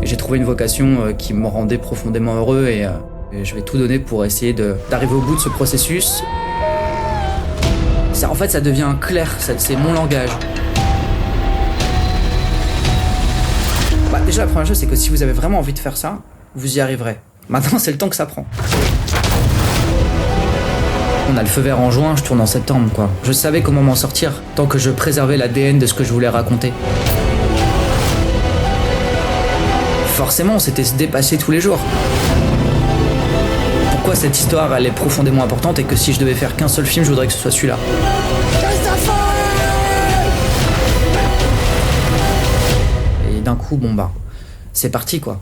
J'ai trouvé une vocation qui me rendait profondément heureux et je vais tout donner pour essayer d'arriver au bout de ce processus. En fait, ça devient clair, c'est mon langage. Déjà, la première chose, c'est que si vous avez vraiment envie de faire ça, vous y arriverez. Maintenant, c'est le temps que ça prend. On a le feu vert en juin, je tourne en septembre, quoi. Je savais comment m'en sortir, tant que je préservais l'ADN de ce que je voulais raconter. Forcément, c'était se dépasser tous les jours. Pourquoi cette histoire, elle est profondément importante et que si je devais faire qu'un seul film, je voudrais que ce soit celui-là. Et d'un coup, c'est parti, quoi.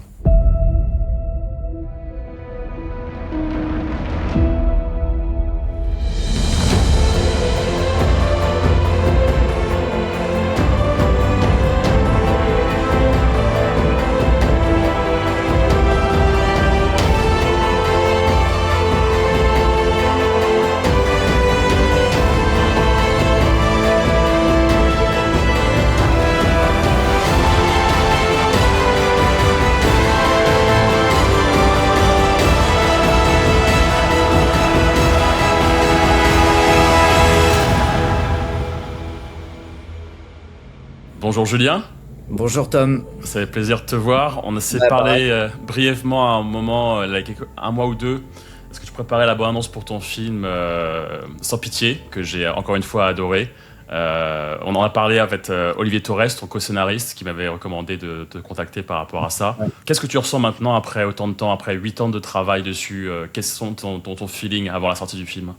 Bonjour Julien. Bonjour Tom. Ça fait plaisir de te voir. On s'est parlé brièvement à un moment, un mois ou deux, parce que tu préparais la bande-annonce pour ton film Sans Pitié, que j'ai encore une fois adoré. On en a parlé avec Olivier Torres, ton co-scénariste, qui m'avait recommandé de te contacter par rapport à ça. Ouais. Qu'est-ce que tu ressens maintenant, après autant de temps, après 8 ans de travail dessus? Quels sont ton feeling avant la sortie du film?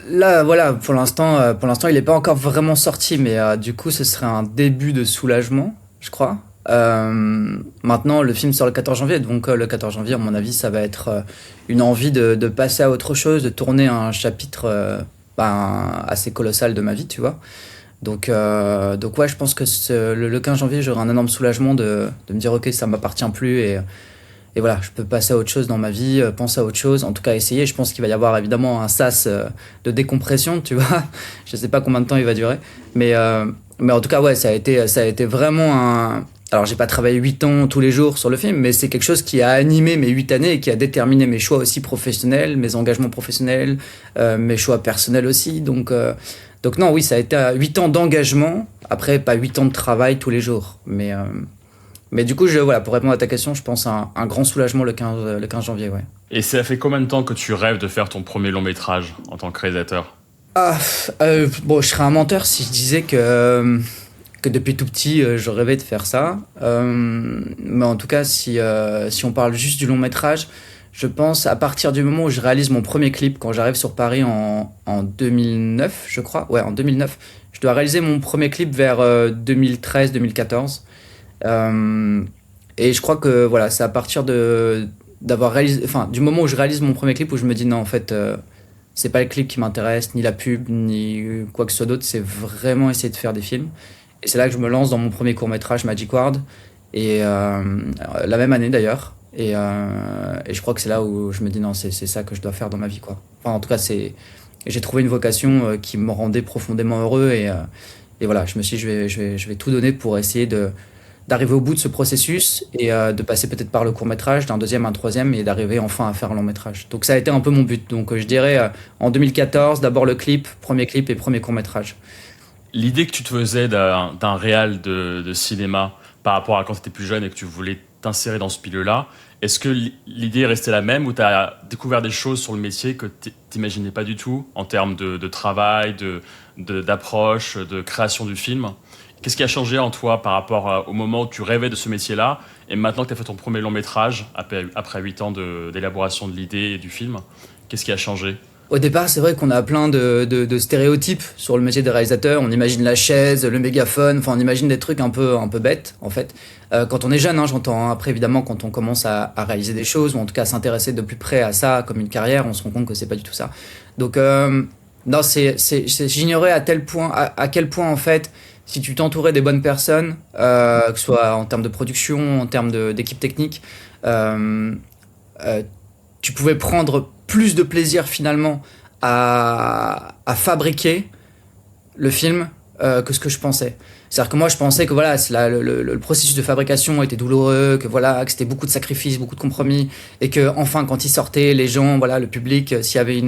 Là, voilà, pour l'instant, il n'est pas encore vraiment sorti, mais du coup, ce serait un début de soulagement, je crois. Maintenant, le film sort le 14 janvier, donc le 14 janvier, à mon avis, ça va être une envie de passer à autre chose, de tourner un chapitre assez colossal de ma vie, tu vois. Donc ouais, je pense que le 15 janvier, j'aurai un énorme soulagement de me dire, ok, ça m'appartient plus et voilà, je peux passer à autre chose dans ma vie, penser à autre chose, en tout cas essayer. Je pense qu'il va y avoir évidemment un sas de décompression, tu vois. Je sais pas combien de temps il va durer, mais en tout cas, ouais, ça a été vraiment un... Alors, j'ai pas travaillé 8 ans tous les jours sur le film, mais c'est quelque chose qui a animé mes 8 années et qui a déterminé mes choix aussi professionnels, mes engagements professionnels, mes choix personnels aussi. Donc non, oui, ça a été 8 ans d'engagement, après pas 8 ans de travail tous les jours, mais du coup, voilà, pour répondre à ta question, je pense à un grand soulagement le 15 janvier, ouais. Et ça fait combien de temps que tu rêves de faire ton premier long métrage en tant que réalisateur? Je serais un menteur si je disais que depuis tout petit, je rêvais de faire ça. Mais en tout cas, si on parle juste du long métrage, je pense à partir du moment où je réalise mon premier clip, quand j'arrive sur Paris en 2009, je crois. Ouais, en 2009. Je dois réaliser mon premier clip vers 2013-2014. Et je crois que voilà, c'est à partir d'avoir réalisé, du moment où je réalise mon premier clip où je me dis non, en fait, c'est pas le clip qui m'intéresse, ni la pub, ni quoi que ce soit d'autre, c'est vraiment essayer de faire des films. Et c'est là que je me lance dans mon premier court-métrage Magic Ward, et la même année d'ailleurs. Et je crois que c'est là où je me dis non, c'est ça que je dois faire dans ma vie, quoi. Enfin, en tout cas, j'ai trouvé une vocation qui me rendait profondément heureux, et voilà, je me suis dit, je vais tout donner pour essayer d'arriver au bout de ce processus et de passer peut-être par le court-métrage, d'un deuxième, un troisième, et d'arriver enfin à faire un long-métrage. Donc ça a été un peu mon but. Donc je dirais en 2014, d'abord le premier clip et premier court-métrage. L'idée que tu te faisais d'un réal de cinéma par rapport à quand tu étais plus jeune et que tu voulais t'insérer dans ce milieu-là, est-ce que l'idée est restée la même ou tu as découvert des choses sur le métier que tu n'imaginais pas du tout en termes de travail, d'approche, de création du film? Qu'est-ce qui a changé en toi par rapport au moment où tu rêvais de ce métier-là et maintenant que tu as fait ton premier long métrage, après 8 ans d'élaboration de l'idée et du film, qu'est-ce qui a changé? Au départ, c'est vrai qu'on a plein de stéréotypes sur le métier des réalisateurs. On imagine la chaise, le mégaphone, on imagine des trucs un peu bêtes, en fait. Quand on est jeune, j'entends. Après, évidemment, quand on commence à réaliser des choses, ou en tout cas à s'intéresser de plus près à ça, comme une carrière, on se rend compte que c'est pas du tout ça. Donc, non, j'ignorais à quel point, en fait, si tu t'entourais des bonnes personnes, que ce soit en termes de production, en termes d'équipe technique, tu pouvais prendre plus de plaisir finalement à fabriquer le film que ce que je pensais. C'est-à-dire que moi, je pensais que voilà, le processus de fabrication était douloureux, que voilà, que c'était beaucoup de sacrifices, beaucoup de compromis, et que enfin, quand il sortait, les gens, voilà, le public, s'il y avait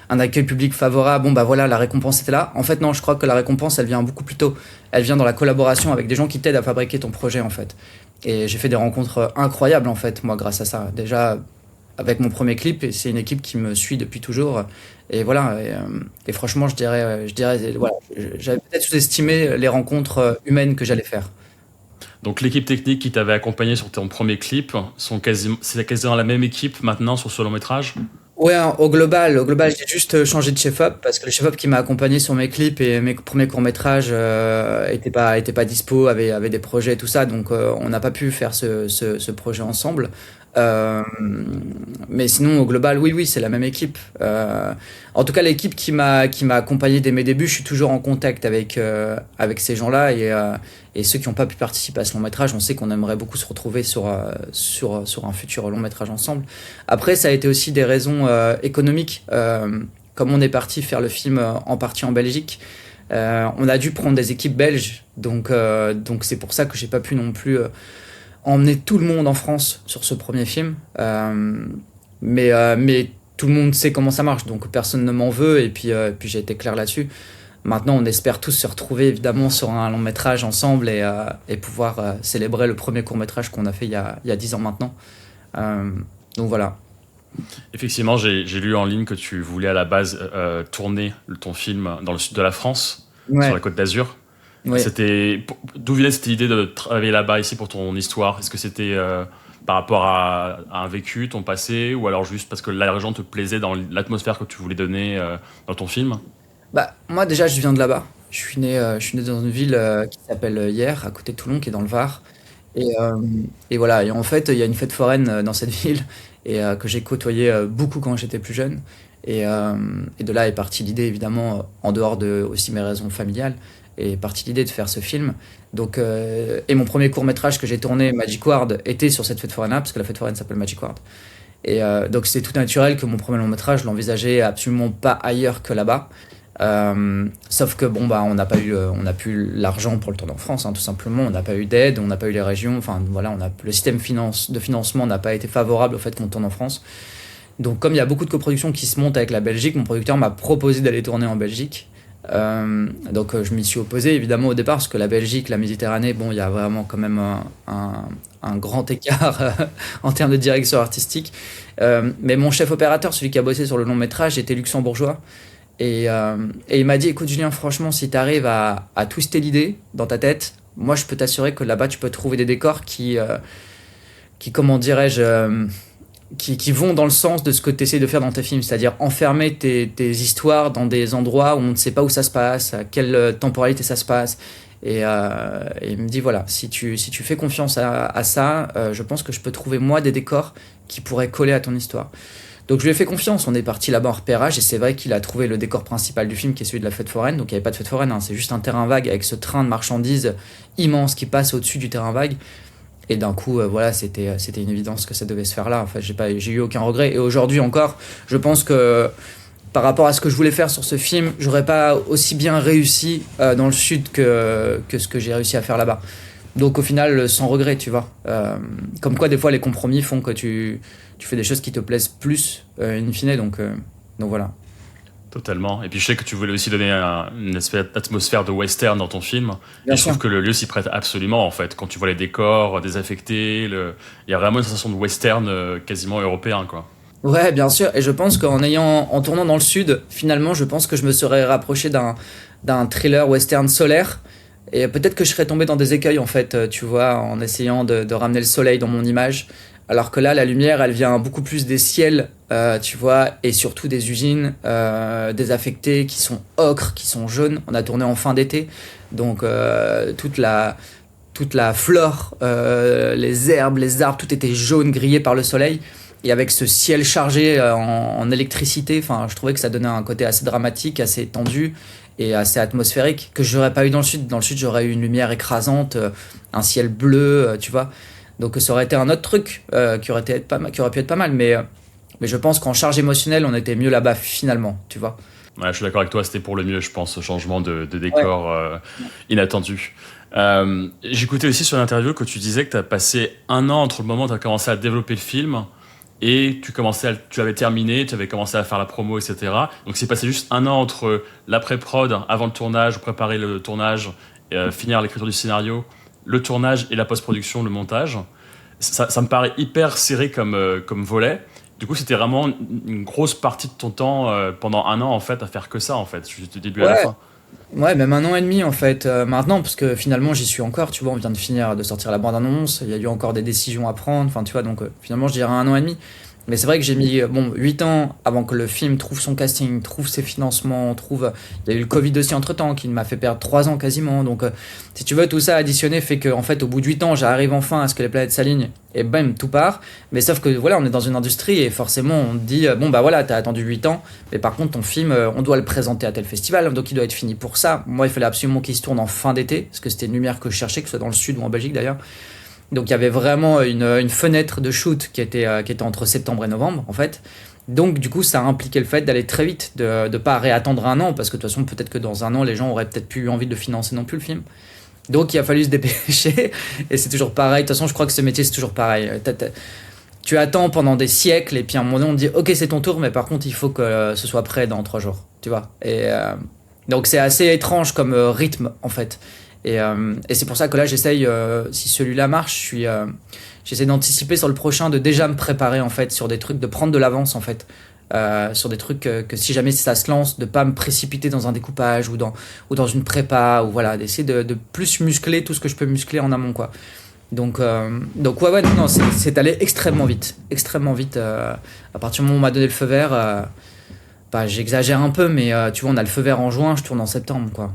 un accueil public favorable, bon bah voilà, la récompense était là. En fait, non, je crois que la récompense, elle vient beaucoup plus tôt. Elle vient dans la collaboration avec des gens qui t'aident à fabriquer ton projet, en fait. Et j'ai fait des rencontres incroyables, en fait, moi, grâce à ça. Déjà, avec mon premier clip, et c'est une équipe qui me suit depuis toujours. Et voilà, et franchement, voilà, j'avais peut-être sous-estimé les rencontres humaines que j'allais faire. Donc l'équipe technique qui t'avait accompagné sur ton premier clip, c'est quasiment la même équipe maintenant sur ce long métrage? Ouais, hein, au global, j'ai juste changé de chef-op parce que le chef-op qui m'a accompagné sur mes clips et mes premiers courts-métrages était pas dispo, avait des projets et tout ça, donc on n'a pas pu faire ce projet ensemble. Euh, mais sinon, au global, oui, oui, c'est la même équipe. En tout cas, l'équipe qui m'a accompagné dès mes débuts, je suis toujours en contact avec ces gens-là et ceux qui n'ont pas pu participer à ce long métrage, on sait qu'on aimerait beaucoup se retrouver sur un futur long métrage ensemble. Après, ça a été aussi des raisons économiques. Comme on est parti faire le film en partie en Belgique, on a dû prendre des équipes belges. Donc c'est pour ça que j'ai pas pu non plus emmener tout le monde en France sur ce premier film. Mais tout le monde sait comment ça marche, donc personne ne m'en veut. Et puis j'ai été clair là-dessus. Maintenant, on espère tous se retrouver évidemment sur un long métrage ensemble et pouvoir célébrer le premier court métrage qu'on a fait il y a 10 ans maintenant. Euh, donc voilà. Effectivement, j'ai lu en ligne que tu voulais à la base tourner ton film dans le sud de la France, sur Ouais, la Côte d'Azur. ouais. D'où venait cette idée de travailler là-bas ici pour ton histoire? Est-ce que c'était par rapport à un vécu, ton passé, ou alors juste parce que la région te plaisait dans l'atmosphère que tu voulais donner dans ton film? Bah, moi déjà, je viens de là-bas. Je suis né dans une ville qui s'appelle Hyères, à côté de Toulon, qui est dans le Var. Et voilà, et en fait, il y a une fête foraine dans cette ville que j'ai côtoyé beaucoup quand j'étais plus jeune. Et de là est partie l'idée, évidemment, en dehors de aussi mes raisons familiales, est partie l'idée de faire ce film. Et mon premier court métrage que j'ai tourné, Magic Ward, était sur cette fête foraine-là, parce que la fête foraine s'appelle Magic Ward. Donc c'est tout naturel que mon premier long métrage, je l'envisageais absolument pas ailleurs que là-bas. Sauf que bon bah on n'a plus l'argent pour le tourner en France, hein, tout simplement. On n'a pas eu d'aide, on n'a pas eu les régions. Enfin voilà, le système de financement n'a pas été favorable au fait qu'on tourne en France. Donc comme il y a beaucoup de coproductions qui se montent avec la Belgique, mon producteur m'a proposé d'aller tourner en Belgique. Je m'y suis opposé évidemment au départ parce que la Belgique, la Méditerranée, bon il y a vraiment quand même un grand écart en termes de direction artistique. Mais mon chef opérateur, celui qui a bossé sur le long métrage, était luxembourgeois. Et il m'a dit, écoute Julien, franchement, si tu arrives à twister l'idée dans ta tête, moi je peux t'assurer que là-bas tu peux trouver des décors qui comment dirais-je, qui vont dans le sens de ce que tu essaies de faire dans tes films, c'est-à-dire enfermer tes histoires dans des endroits où on ne sait pas où ça se passe, à quelle temporalité ça se passe. Et il me dit, voilà, si tu fais confiance à ça, je pense que je peux trouver moi des décors qui pourraient coller à ton histoire. Donc je lui ai fait confiance, on est parti là-bas en repérage et c'est vrai qu'il a trouvé le décor principal du film qui est celui de la fête foraine. Donc il n'y avait pas de fête foraine, hein, c'est juste un terrain vague avec ce train de marchandises immense qui passe au-dessus du terrain vague. Et d'un coup, voilà, c'était une évidence que ça devait se faire là. Enfin, j'ai eu aucun regret. Et aujourd'hui encore, je pense que par rapport à ce que je voulais faire sur ce film, j'aurais pas aussi bien réussi dans le sud que ce que j'ai réussi à faire là-bas. Donc au final, sans regret, tu vois. Comme quoi, des fois, les compromis font que tu fais des choses qui te plaisent plus, in fine. Donc voilà. Totalement. Et puis je sais que tu voulais aussi donner une espèce d'atmosphère de western dans ton film. Bien Et je sûr. trouve que le lieu s'y prête absolument, en fait. Quand tu vois les décors désaffectés, il y a vraiment une sensation de western quasiment européen, quoi. Ouais, bien sûr. Et je pense en tournant dans le sud, finalement, je pense que je me serais rapproché d'un thriller western solaire. Et peut-être que je serais tombé dans des écueils, en fait, tu vois, en essayant de ramener le soleil dans mon image. Alors que là, la lumière, elle vient beaucoup plus des ciels, tu vois, et surtout des usines désaffectées qui sont ocres, qui sont jaunes. On a tourné en fin d'été, donc toute la flore, les herbes, les arbres, tout était jaune, grillé par le soleil. Et avec ce ciel chargé en électricité, enfin, je trouvais que ça donnait un côté assez dramatique, assez tendu et assez atmosphérique que j'aurais pas eu dans le sud. Dans le sud, j'aurais eu une lumière écrasante, un ciel bleu, tu vois. Donc ça aurait été un autre truc qui aurait pu être pas mal. Mais je pense qu'en charge émotionnelle, on était mieux là-bas finalement, tu vois. Ouais, je suis d'accord avec toi, c'était pour le mieux, je pense, ce changement de Ouais. décor inattendu. J'écoutais aussi sur l'interview que tu disais que tu as passé un an entre le moment où tu as commencé à développer le film et tu avais terminé, tu avais commencé à faire la promo, etc. Donc c'est passé juste un an entre l'après-prod, avant le tournage, préparer le tournage, finir l'écriture du scénario, le tournage et la post-production, le montage. Ça me paraît hyper serré comme volet. Du coup, c'était vraiment une grosse partie de ton temps pendant un an en fait à faire que ça en fait, du début à la Ouais, fin. ouais, même un an et demi en fait maintenant, parce que finalement j'y suis encore, tu vois, on vient de sortir la bande-annonce, il y a eu encore des décisions à prendre, enfin tu vois, donc finalement je dirais un an et demi. Mais c'est vrai que j'ai mis bon 8 ans avant que le film trouve son casting, trouve ses financements, trouve. Il y a eu le Covid aussi entre temps qui m'a fait perdre 3 ans quasiment. Donc si tu veux, tout ça additionné fait que en fait au bout de 8 ans j'arrive enfin à ce que les planètes s'alignent et bam, tout part. Mais sauf que voilà, on est dans une industrie et forcément on te dit bon bah voilà, t'as attendu 8 ans, mais par contre ton film, on doit le présenter à tel festival, donc il doit être fini pour ça. Moi il fallait absolument qu'il se tourne en fin d'été, parce que c'était une lumière que je cherchais, que ce soit dans le sud ou en Belgique d'ailleurs. Donc il y avait vraiment une fenêtre de shoot qui était entre septembre et novembre en fait. Donc du coup ça a impliqué le fait d'aller très vite, de ne pas réattendre un an, parce que de toute façon peut-être que dans un an les gens auraient peut-être plus envie de financer non plus le film. Donc il a fallu se dépêcher, et c'est toujours pareil, de toute façon je crois que ce métier c'est toujours pareil. Tu attends pendant des siècles et puis à un moment donné on te dit ok c'est ton tour, mais par contre il faut que ce soit prêt dans 3 jours, tu vois. Donc c'est assez étrange comme rythme en fait. Et c'est pour ça que là, j'essaye, si celui-là marche, j'essaie d'anticiper sur le prochain, de déjà me préparer en fait sur des trucs, de prendre de l'avance en fait, sur des trucs que si jamais ça se lance, de pas me précipiter dans un découpage ou dans une prépa, ou voilà, d'essayer de plus muscler tout ce que je peux muscler en amont quoi. Donc ouais, non, c'est allé extrêmement vite. À partir du moment où on m'a donné le feu vert, bah, j'exagère un peu, mais tu vois, on a le feu vert en juin, je tourne en septembre quoi.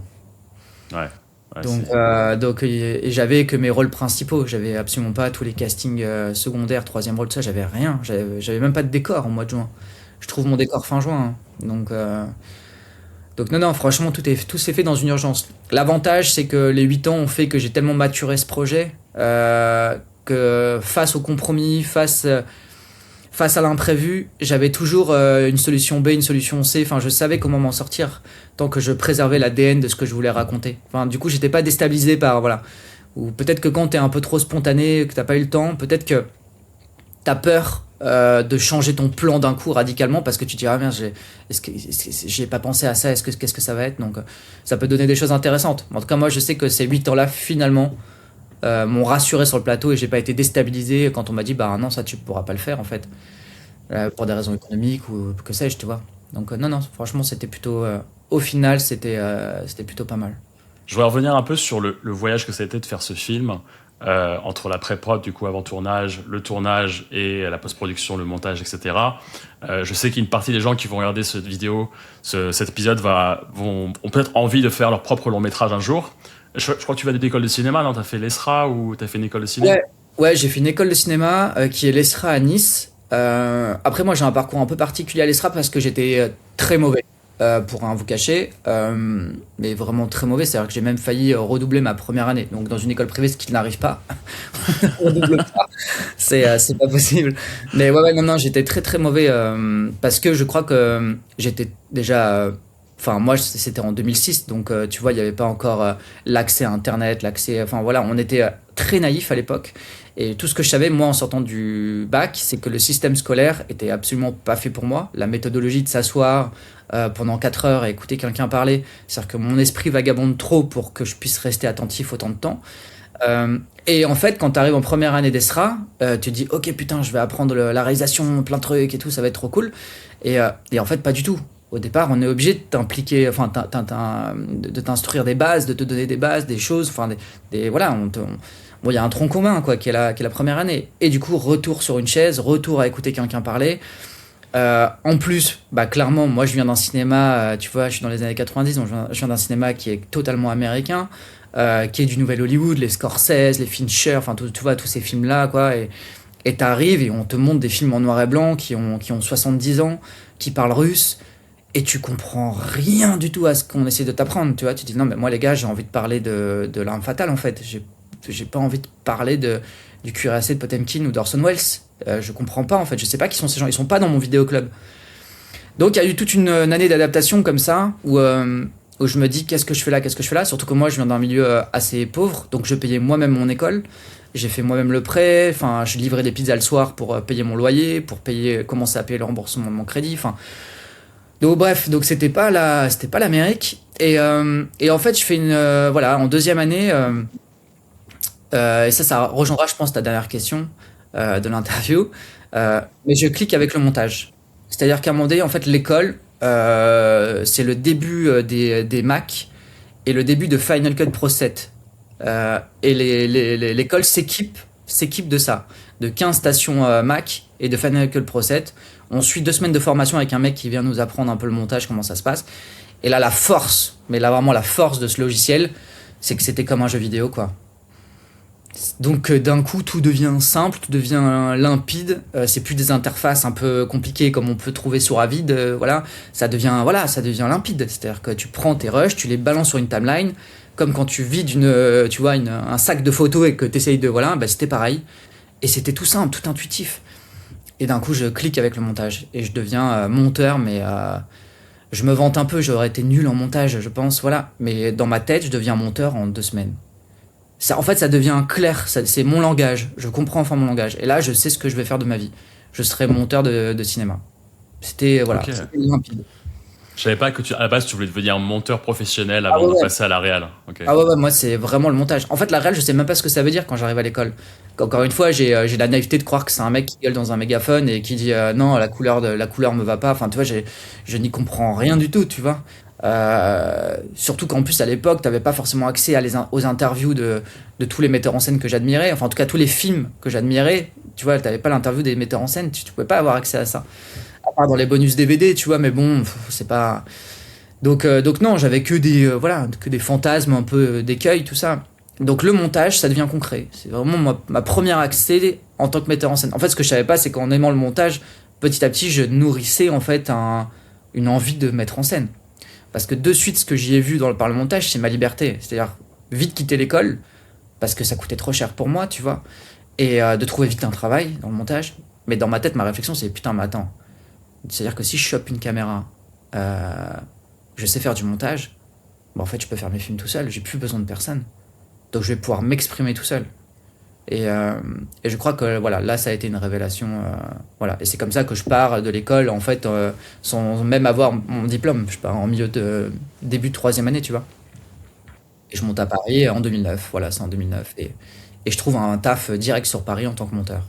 Ouais. Ouais, Donc et j'avais que mes rôles principaux, j'avais absolument pas tous les castings secondaires, troisième rôle, tout ça, j'avais rien, j'avais même pas de décor en mois de juin. Je trouve mon décor fin juin, hein. Donc non, franchement, tout s'est fait dans une urgence. L'avantage, c'est que les 8 ans ont fait que j'ai tellement maturé ce projet que face au compromis, face à l'imprévu, j'avais toujours une solution B, une solution C. Enfin, je savais comment m'en sortir tant que je préservais l'ADN de ce que je voulais raconter. Enfin, du coup, j'étais pas déstabilisé par voilà. Ou peut-être que quand t'es un peu trop spontané, que t'as pas eu le temps, peut-être que t'as peur de changer ton plan d'un coup radicalement parce que tu te dis ah merde, j'ai pas pensé à ça. Qu'est-ce que ça va être? Donc, ça peut donner des choses intéressantes. En tout cas, moi, je sais que ces 8 ans-là, finalement, m'ont rassuré sur le plateau et j'ai pas été déstabilisé quand on m'a dit bah non ça tu pourras pas le faire en fait pour des raisons économiques ou que sais-je tu vois. Donc non franchement c'était plutôt au final c'était plutôt pas mal. Je voudrais revenir un peu sur le voyage que ça a été de faire ce film, entre la pré-prod, du coup, avant tournage, le tournage et la post-production, le montage, etc. Je sais qu'une partie des gens qui vont regarder cette vidéo, cet épisode, ont peut-être envie de faire leur propre long-métrage un jour. Je crois que tu vas à des écoles de cinéma, non? T'as fait l'ESRA ou t'as fait une école de cinéma? Ouais, j'ai fait une école de cinéma qui est l'ESRA à Nice. Après moi j'ai un parcours un peu particulier à l'ESRA parce que j'étais très mauvais. Pour rien vous cacher, mais vraiment très mauvais, c'est-à-dire que j'ai même failli redoubler ma première année. Donc dans une école privée, ce qui n'arrive pas, on redouble pas, c'est pas possible. Mais non, j'étais très mauvais parce que je crois que j'étais déjà, enfin moi c'était en 2006, donc tu vois il n'y avait pas encore l'accès à Internet, enfin voilà, on était très naïf à l'époque. Et tout ce que je savais, moi, en sortant du bac, c'est que le système scolaire était absolument pas fait pour moi. La méthodologie de s'asseoir pendant 4 heures et écouter quelqu'un parler, c'est-à-dire que mon esprit vagabonde trop pour que je puisse rester attentif autant de temps. Et en fait, quand tu arrives en première année d'ESRA, tu te dis, ok, putain, je vais apprendre la réalisation, plein de trucs et tout, ça va être trop cool. Et en fait, pas du tout. Au départ, on est obligé de t'impliquer, enfin, de t'instruire des bases, de te donner des bases, des choses, enfin, voilà, bon, il y a un tronc commun, quoi, qui est la première année. Et du coup, retour sur une chaise, retour à écouter quelqu'un parler. En plus, bah, clairement, moi, je viens d'un cinéma, tu vois, je suis dans les années 90, donc je viens d'un cinéma qui est totalement américain, qui est du nouvel Hollywood, les Scorsese, les Fincher, enfin, tu vois, tous ces films-là, quoi. Et t'arrives et on te montre des films en noir et blanc qui ont 70 ans, qui parlent russe, et tu comprends rien du tout à ce qu'on essaie de t'apprendre, tu vois. Tu te dis, non, mais moi, les gars, j'ai envie de parler de L'Arme Fatale, en fait. J'ai pas envie de parler du cuirassé de Potemkin ou d'Orson Welles. Je comprends pas, en fait. Je sais pas qui sont ces gens. Ils sont pas dans mon vidéoclub. Donc, il y a eu toute une année d'adaptation comme ça, où où je me dis qu'est-ce que je fais là, qu'est-ce que je fais là, surtout que moi je viens d'un milieu assez pauvre, donc je payais moi-même mon école, j'ai fait moi-même le prêt, enfin je livrais des pizzas le soir pour payer mon loyer, pour payer, commencer à payer le remboursement de mon crédit, enfin donc bref, donc c'était pas l'Amérique et en fait je fais une voilà en deuxième année et ça rejoindra je pense ta dernière question de l'interview, mais je clique avec le montage, c'est-à-dire qu'à un moment donné en fait l'école c'est le début des Mac et le début de Final Cut Pro 7. Et l'école s'équipe de ça, de 15 stations Mac et de Final Cut Pro 7. On suit 2 semaines de formation avec un mec qui vient nous apprendre un peu le montage, comment ça se passe. Et là, la force, mais là vraiment la force de ce logiciel, c'est que c'était comme un jeu vidéo, quoi. Donc d'un coup, tout devient simple, tout devient limpide. C'est plus des interfaces un peu compliquées comme on peut trouver sur Avid. Voilà, ça devient limpide. C'est-à-dire que tu prends tes rushs, tu les balances sur une timeline, comme quand tu vides tu vois, un sac de photos et que tu essayes de voilà, bah, c'était pareil. Et c'était tout simple, tout intuitif. Et d'un coup, je clique avec le montage et je deviens monteur, mais je me vante un peu. J'aurais été nul en montage, je pense, voilà. Mais dans ma tête, je deviens monteur en 2 semaines. Ça, en fait, ça devient clair, c'est mon langage. Je comprends enfin mon langage. Et là, je sais ce que je vais faire de ma vie. Je serai monteur de cinéma. C'était, voilà, Ok. c'était limpide. Je savais pas que à la base tu voulais devenir monteur professionnel Ah avant ouais, de ouais. passer à la réal. Ok. Ah ouais, ouais, moi, c'est vraiment le montage. En fait, la réal, je sais même pas ce que ça veut dire quand j'arrive à l'école. Encore une fois, j'ai la naïveté de croire que c'est un mec qui gueule dans un mégaphone et qui dit non, la couleur me va pas. Enfin, tu vois, je n'y comprends rien du tout, tu vois. Surtout qu'en plus, à l'époque, t'avais pas forcément accès aux interviews de tous les metteurs en scène que j'admirais. Enfin, en tout cas, tous les films que j'admirais. Tu vois, t'avais pas l'interview des metteurs en scène. Tu pouvais pas avoir accès à ça. À part dans les bonus DVD, tu vois, mais bon, c'est pas. Donc non, j'avais que voilà, que des fantasmes un peu d'écueil, tout ça. Donc le montage, ça devient concret. C'est vraiment ma première accès en tant que metteur en scène. En fait, ce que je savais pas, c'est qu'en aimant le montage, petit à petit, je nourrissais en fait une envie de mettre en scène. Parce que de suite, ce que j'y ai vu par le montage, c'est ma liberté. C'est-à-dire vite quitter l'école, parce que ça coûtait trop cher pour moi, tu vois, et de trouver vite un travail dans le montage. Mais dans ma tête, ma réflexion, c'est putain, mais attends. C'est-à-dire que si je chope une caméra, euh, je sais faire du montage, bah en fait, je peux faire mes films tout seul, j'ai plus besoin de personne. Donc je vais pouvoir m'exprimer tout seul. Et je crois que voilà, là, ça a été une révélation. Voilà. Et c'est comme ça que je pars de l'école, en fait, sans même avoir mon diplôme. Je pars en milieu de début de troisième année, tu vois. Et je monte à Paris en 2009. Voilà, c'est en 2009. Et je trouve un taf direct sur Paris en tant que monteur.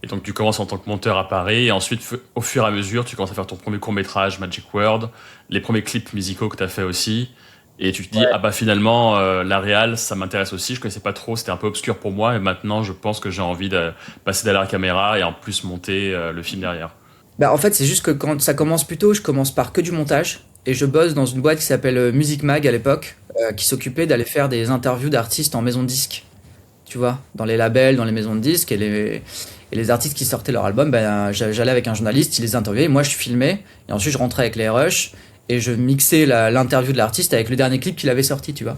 Et donc tu commences en tant que monteur à Paris, et ensuite au fur et à mesure, tu commences à faire ton premier court-métrage Magic World, les premiers clips musicaux que tu as fait aussi, et tu te dis, Ouais. ah bah finalement, la réal, ça m'intéresse aussi, je connaissais pas trop, c'était un peu obscur pour moi, et maintenant je pense que j'ai envie de passer derrière la caméra et en plus monter le film derrière. Bah, en fait, c'est juste que quand ça commence plus tôt, je commence par que du montage. Et je bosse dans une boîte qui s'appelle Music Mag à l'époque, qui s'occupait d'aller faire des interviews d'artistes en maison de disque. Tu vois, dans les labels, dans les maisons de disques, et les artistes qui sortaient leur album, ben, j'allais avec un journaliste, il les interviewait, moi je filmais, et ensuite je rentrais avec les rushs, et je mixais l'interview de l'artiste avec le dernier clip qu'il avait sorti, tu vois.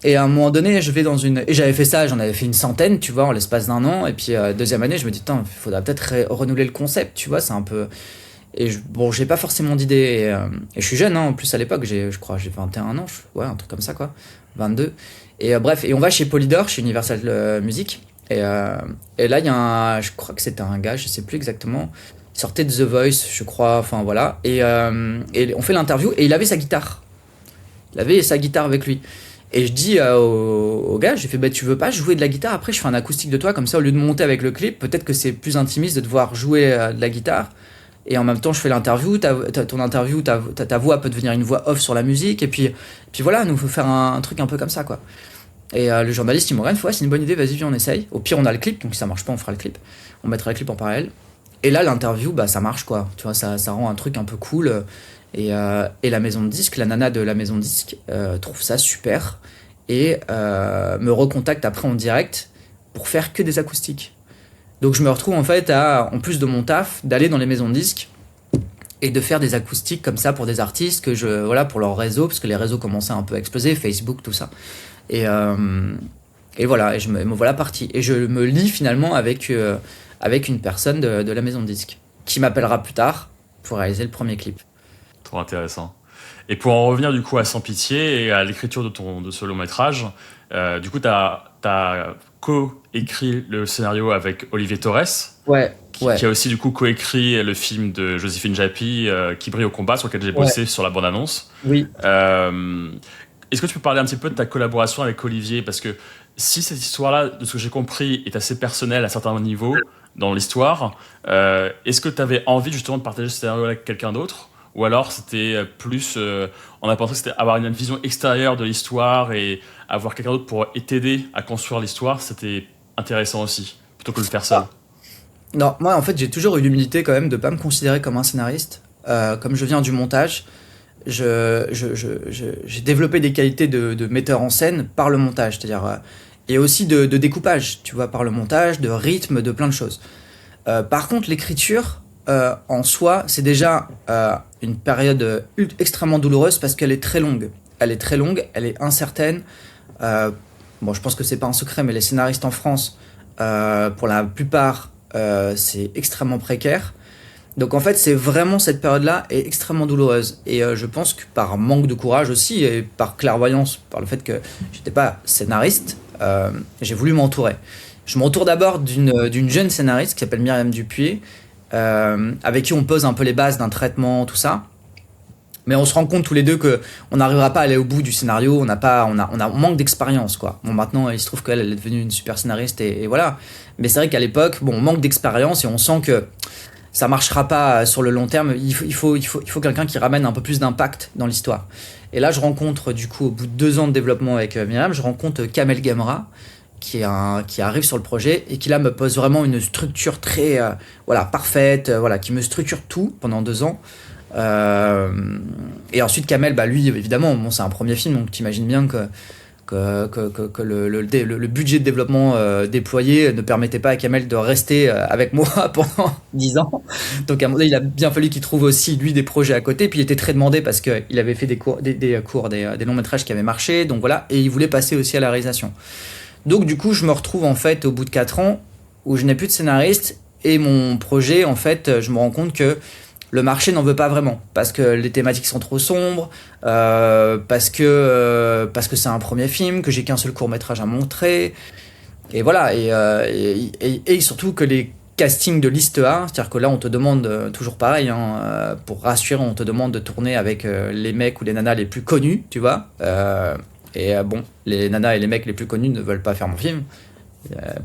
Et à un moment donné, je vais dans une. Et j'avais fait ça, j'en avais fait une centaine, tu vois, en l'espace d'un an, et puis deuxième année, je me dis, putain, il faudra peut-être renouveler le concept, tu vois, c'est un peu. Bon, j'ai pas forcément d'idée, et je suis jeune, hein, en plus à l'époque, je crois, j'ai 21 ans, ouais, un truc comme ça, quoi, 22. Et bref, et on va chez Polydor, chez Universal Music. Et là, il y a je crois que c'était un gars, je sais plus exactement. Il sortait de The Voice, je crois, enfin voilà. Et on fait l'interview et il avait sa guitare. Il avait sa guitare avec lui. Et je dis au gars, j'ai fait, bah, tu veux pas jouer de la guitare? Après, je fais un acoustique de toi, comme ça, au lieu de monter avec le clip, peut-être que c'est plus intimiste de devoir jouer de la guitare. Et en même temps, je fais l'interview, ton interview, ta voix peut devenir une voix off sur la musique. Et puis voilà, nous faut faire un truc un peu comme ça, quoi. Et le journaliste, il me regarde, ouais, c'est une bonne idée, vas-y, viens, on essaye. Au pire, on a le clip, donc si ça marche pas, on fera le clip. On mettra le clip en parallèle. Et là, l'interview, bah, ça marche, quoi. Tu vois, ça rend un truc un peu cool. Et la maison de disque, la nana de la maison de disque, trouve ça super. Et me recontacte après en direct pour faire que des acoustiques. Donc je me retrouve en fait en plus de mon taf, d'aller dans les maisons de disques et de faire des acoustiques comme ça pour des artistes voilà, pour leur réseau, parce que les réseaux commençaient un peu à exploser, Facebook, tout ça. Et voilà, et me voilà parti. Et je me lie finalement avec une personne de la maison de disques qui m'appellera plus tard pour réaliser le premier clip. Trop intéressant. Et pour en revenir du coup à Sans Pitié et à l'écriture de ce long métrage, du coup, tu as co-écrit le scénario avec Olivier Torres, Ouais, ouais, qui a aussi du coup coécrit le film de Joséphine Japy, Qui brille au combat, sur lequel j'ai ouais, bossé sur la bande-annonce. oui. Euh, Est-ce que tu peux parler un petit peu de ta collaboration avec Olivier? Parce que si cette histoire-là, de ce que j'ai compris, est assez personnelle à certains niveaux dans l'histoire, est-ce que tu avais envie justement de partager ce scénario avec quelqu'un d'autre? Ou alors c'était plus... on a pensé que c'était avoir une vision extérieure de l'histoire et avoir quelqu'un d'autre pour t'aider à construire l'histoire, c'était intéressant aussi, plutôt que de le faire seul. Ah. Non, moi en fait j'ai toujours eu l'humilité quand même de pas me considérer comme un scénariste. Comme je viens du montage, j'ai développé des qualités de metteur en scène par le montage, c'est-à-dire et aussi de découpage, tu vois, par le montage, de rythme, de plein de choses. Par contre, l'écriture en soi, c'est déjà une période extrêmement douloureuse parce qu'elle est très longue. Elle est très longue, elle est incertaine. Euh, bon, je pense que c'est pas un secret, mais les scénaristes en France, pour la plupart, c'est extrêmement précaire. Donc en fait, c'est vraiment cette période-là est extrêmement douloureuse. Et je pense que par manque de courage aussi, et par clairvoyance, par le fait que j'étais pas scénariste, j'ai voulu m'entourer. Je m'entoure d'abord d'une jeune scénariste qui s'appelle Myriam Dupuis, avec qui on pose un peu les bases d'un traitement, tout ça. Mais on se rend compte tous les deux que on n'arrivera pas à aller au bout du scénario. On manque d'expérience, quoi. Bon, maintenant, il se trouve qu'elle est devenue une super scénariste et voilà. Mais c'est vrai qu'à l'époque, bon, on manque d'expérience et on sent que ça marchera pas sur le long terme. Il faut quelqu'un qui ramène un peu plus d'impact dans l'histoire. Et là, je rencontre, du coup, au bout de 2 ans de développement avec Myriam, je rencontre Kamel Gamra, qui arrive sur le projet et qui là me pose vraiment une structure très voilà, parfaite, voilà, qui me structure tout pendant 2 ans. Et ensuite, Kamel, bah, lui, évidemment, bon, c'est un premier film, donc t'imagines bien que le budget de développement déployé ne permettait pas à Kamel de rester avec moi pendant 10 ans. Donc à un moment donné, il a bien fallu qu'il trouve aussi lui des projets à côté. Puis il était très demandé parce qu'il avait fait des longs métrages qui avaient marché. Donc voilà, et il voulait passer aussi à la réalisation. Donc du coup, je me retrouve en fait au bout de 4 ans où je n'ai plus de scénariste et mon projet, en fait, je me rends compte que le marché n'en veut pas vraiment parce que les thématiques sont trop sombres, parce que c'est un premier film, que j'ai qu'un seul court métrage à montrer, et voilà, et surtout que les castings de liste A, c'est-à-dire que là on te demande toujours pareil, hein, pour rassurer, on te demande de tourner avec les mecs ou les nanas les plus connus, tu vois, bon, les nanas et les mecs les plus connus ne veulent pas faire mon film.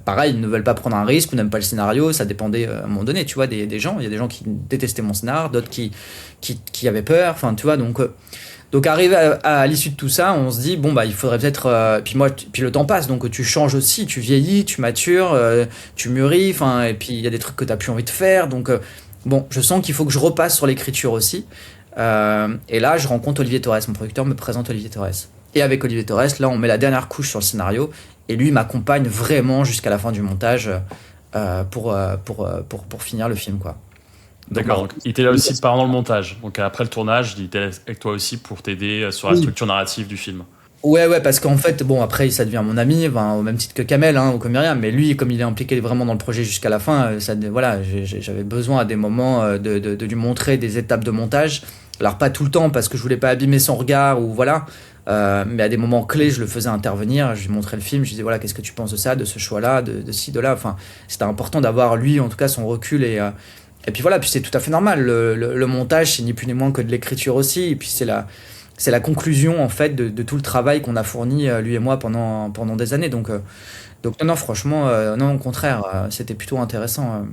Pareil, ils ne veulent pas prendre un risque ou n'aiment pas le scénario, ça dépendait à un moment donné, tu vois, des gens. Il y a des gens qui détestaient mon scénar, d'autres qui avaient peur, enfin, tu vois, donc arrivé à l'issue de tout ça, on se dit, bon, bah, il faudrait peut-être. Puis le temps passe, donc tu changes aussi, tu vieillis, tu matures, tu mûris, enfin, et puis il y a des trucs que tu n'as plus envie de faire, donc bon, je sens qu'il faut que je repasse sur l'écriture aussi. Et là, je rencontre Olivier Torres, mon producteur me présente Olivier Torres. Et avec Olivier Torres, là, on met la dernière couche sur le scénario. Et lui m'accompagne vraiment jusqu'à la fin du montage pour finir le film, quoi. D'accord, donc il était là aussi pendant le montage. Donc après le tournage, il était avec toi aussi pour t'aider sur la Oui. structure narrative du film. Ouais, parce qu'en fait, bon, après, ça devient mon ami, enfin, au même titre que Kamel, hein, ou comme Myriam, mais lui, comme il est impliqué vraiment dans le projet jusqu'à la fin, voilà, j'avais besoin à des moments de lui montrer des étapes de montage. Alors, pas tout le temps, parce que je voulais pas abîmer son regard, ou voilà, mais à des moments clés, je le faisais intervenir, je lui montrais le film, je disais, voilà, qu'est-ce que tu penses de ça, de ce choix-là, de ci, de là, enfin, c'était important d'avoir, lui, en tout cas, son recul, et puis voilà, puis c'est tout à fait normal, le montage, c'est ni plus ni moins que de l'écriture aussi, et puis c'est la conclusion en fait de tout le travail qu'on a fourni lui et moi pendant des années. Donc non, franchement, non, au contraire, c'était plutôt intéressant.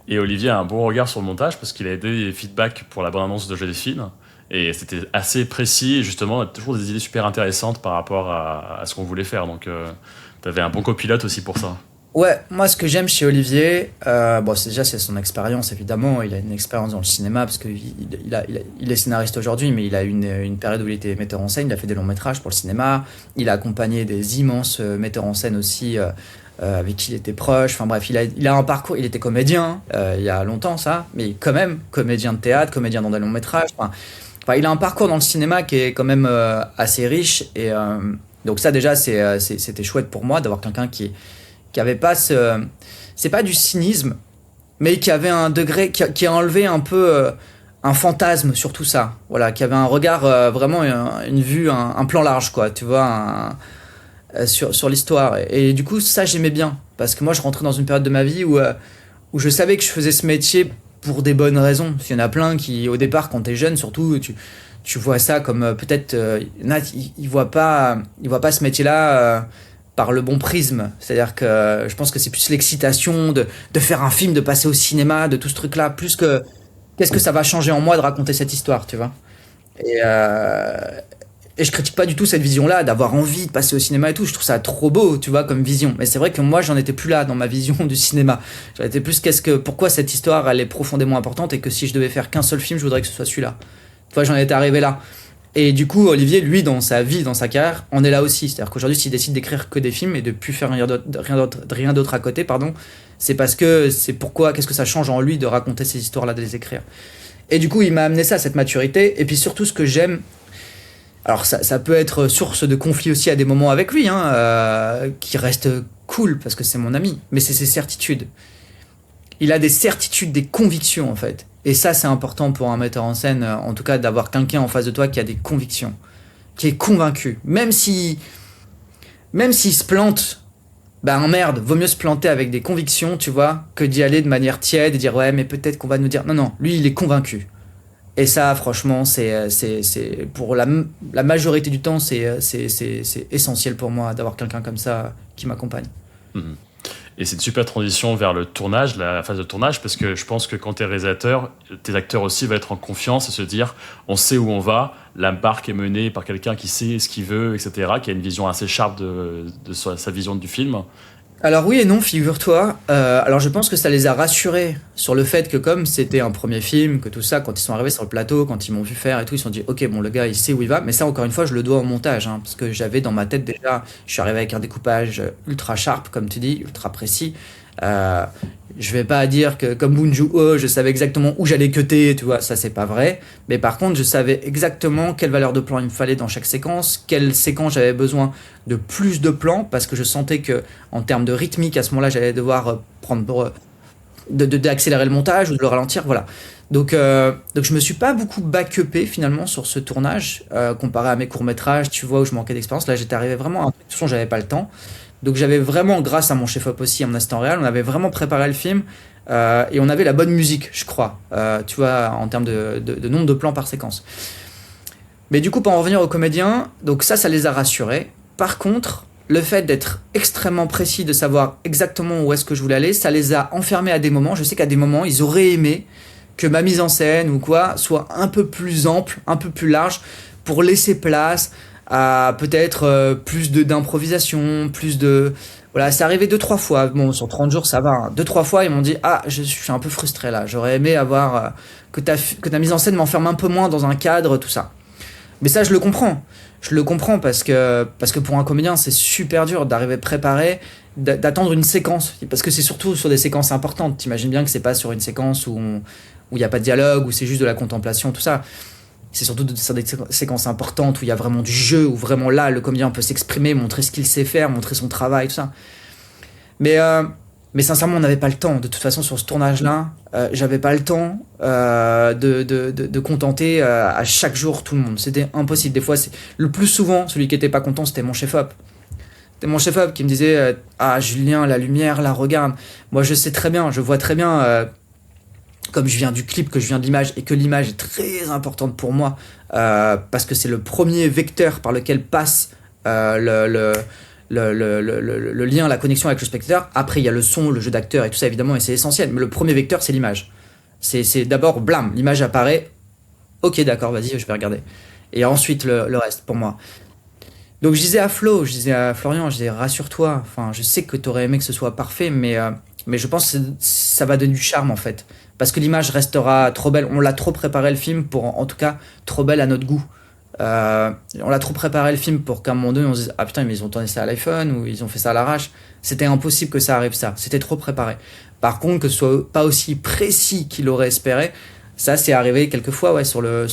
Et Olivier a un bon regard sur le montage parce qu'il a aidé les feedbacks pour la bande-annonce de Joséphine. Et c'était assez précis et justement, on a toujours des idées super intéressantes par rapport à ce qu'on voulait faire. Donc, tu avais un bon copilote aussi pour ça. Ouais, moi ce que j'aime chez Olivier, bon, c'est son expérience évidemment. Il a une expérience dans le cinéma parce qu'il est scénariste aujourd'hui, mais il a une période où il était metteur en scène. Il a fait des longs métrages pour le cinéma. Il a accompagné des immenses metteurs en scène aussi, avec qui il était proche. Enfin bref, il a un parcours. Il était comédien il y a longtemps ça, mais quand même comédien de théâtre, comédien dans des longs métrages. Enfin, il a un parcours dans le cinéma qui est quand même assez riche et donc ça déjà c'était chouette pour moi d'avoir quelqu'un qui avait pas c'est pas du cynisme, mais qui avait un degré, qui a enlevé un peu un fantasme sur tout ça, voilà, qui avait un regard vraiment une vue, un plan large, quoi, tu vois, sur l'histoire. Et du coup, ça j'aimais bien, parce que moi je rentrais dans une période de ma vie où je savais que je faisais ce métier pour des bonnes raisons. Il y en a plein qui, au départ, quand t'es jeune, surtout, tu vois ça comme peut-être, ils voient pas ce métier-là par le bon prisme. C'est-à-dire que je pense que c'est plus l'excitation de faire un film, de passer au cinéma, de tout ce truc-là, plus que qu'est-ce que ça va changer en moi de raconter cette histoire, tu vois. Et, euh, et je critique pas du tout cette vision-là, d'avoir envie de passer au cinéma et tout. Je trouve ça trop beau, tu vois, comme vision. Mais c'est vrai que moi, j'en étais plus là dans ma vision du cinéma. J'en étais plus pourquoi cette histoire, elle est profondément importante et que si je devais faire qu'un seul film, je voudrais que ce soit celui-là. Tu vois, j'en étais arrivé là. Et du coup, Olivier, lui, dans sa vie, dans sa carrière, en est là aussi. C'est-à-dire qu'aujourd'hui, s'il décide d'écrire que des films et de plus faire rien d'autre à côté, pardon, c'est parce que qu'est-ce que ça change en lui de raconter ces histoires-là, de les écrire. Et du coup, il m'a amené ça, cette maturité. Et puis surtout, ce que j'aime, alors ça peut être source de conflit aussi à des moments avec lui, hein, qui reste cool parce que c'est mon ami, mais c'est ses certitudes. Il a des certitudes, des convictions en fait. Et ça, c'est important pour un metteur en scène, en tout cas, d'avoir quelqu'un en face de toi qui a des convictions, qui est convaincu. Même s'il se plante, bah merde, vaut mieux se planter avec des convictions, tu vois, que d'y aller de manière tiède et dire ouais, mais peut-être qu'on va nous dire. Non, non, lui, il est convaincu. Et ça, franchement, c'est pour la majorité du temps, c'est essentiel pour moi d'avoir quelqu'un comme ça qui m'accompagne. Mhm. Et c'est une super transition vers le tournage, la phase de tournage, parce que je pense que quand tu es réalisateur, tes acteurs aussi vont être en confiance et se dire on sait où on va, la barque est menée par quelqu'un qui sait ce qu'il veut, etc., qui a une vision assez sharp de sa vision du film. Alors oui et non, figure-toi. Alors je pense que ça les a rassurés sur le fait que comme c'était un premier film, que tout ça, quand ils sont arrivés sur le plateau, quand ils m'ont vu faire et tout, ils se sont dit ok bon le gars il sait où il va. Mais ça encore une fois je le dois au montage, hein, parce que j'avais dans ma tête déjà, je suis arrivé avec un découpage ultra sharp comme tu dis, ultra précis. Euh, je vais pas dire que comme Bong Joon-ho, je savais exactement où j'allais cutter, tu vois, ça c'est pas vrai. Mais par contre, je savais exactement quelle valeur de plan il me fallait dans chaque séquence, quelle séquence j'avais besoin de plus de plans, parce que je sentais que en termes de rythmique, à ce moment-là, j'allais devoir d'accélérer le montage ou de le ralentir, voilà. Donc je me suis pas beaucoup back-upé finalement sur ce tournage, comparé à mes courts-métrages, tu vois, où je manquais d'expérience. Là, j'étais arrivé vraiment, de toute façon, j'avais pas le temps. Donc j'avais vraiment, grâce à mon chef-op aussi, mon assistant réel, on avait vraiment préparé le film et on avait la bonne musique, je crois, tu vois, en termes de nombre de plans par séquence. Mais du coup, pour en revenir aux comédiens, donc ça les a rassurés. Par contre, le fait d'être extrêmement précis, de savoir exactement où est-ce que je voulais aller, ça les a enfermés à des moments. Je sais qu'à des moments, ils auraient aimé que ma mise en scène ou quoi soit un peu plus ample, un peu plus large, pour laisser place à peut-être plus d'improvisation, plus de... Voilà, c'est arrivé 2-3 fois. Bon, sur 30 jours, ça va, hein. 2-3 fois, ils m'ont dit ah, je suis un peu frustré là. J'aurais aimé avoir que ta mise en scène m'enferme un peu moins dans un cadre, tout ça. Mais ça, je le comprends. Je le comprends parce que pour un comédien, c'est super dur d'arriver préparé, d'attendre une séquence. Parce que c'est surtout sur des séquences importantes. T'imagines bien que c'est pas sur une séquence où il n'y a pas de dialogue, où c'est juste de la contemplation, tout ça. C'est surtout sur des séquences importantes où il y a vraiment du jeu, où vraiment là, le comédien peut s'exprimer, montrer ce qu'il sait faire, montrer son travail, tout ça. Mais, euh, mais sincèrement, on n'avait pas le temps. De toute façon, sur ce tournage-là, j'avais pas le temps de contenter à chaque jour tout le monde. C'était impossible. Des fois, le plus souvent, celui qui était pas content, c'était mon chef-op. C'était mon chef-op qui me disait ah, Julien, la lumière, là, regarde. Moi, je sais très bien, je vois très bien, comme je viens du clip, que je viens de l'image, et que l'image est très importante pour moi, parce que c'est le premier vecteur par lequel passe le lien, la connexion avec le spectateur. Après, il y a le son, le jeu d'acteur et tout ça, évidemment, et c'est essentiel. Mais le premier vecteur, c'est l'image. C'est d'abord, blam, l'image apparaît. Ok, d'accord, vas-y, je vais regarder. Et ensuite, le reste, pour moi. Donc, je disais à Florian, je disais, rassure-toi. Enfin, je sais que tu aurais aimé que ce soit parfait, mais je pense que ça va donner du charme, en fait. Parce que l'image restera trop belle. On l'a trop préparé le film pour, en tout cas, trop belle à notre goût. On l'a trop préparé le film pour qu'à un moment donné on se dise ah putain mais ils ont tourné ça à l'iPhone ou ils ont fait ça à l'arrache. C'était impossible que ça arrive, ça, c'était trop préparé. Par contre, que ce soit pas aussi précis qu'il aurait espéré, ça c'est arrivé quelques fois, ouais, sur le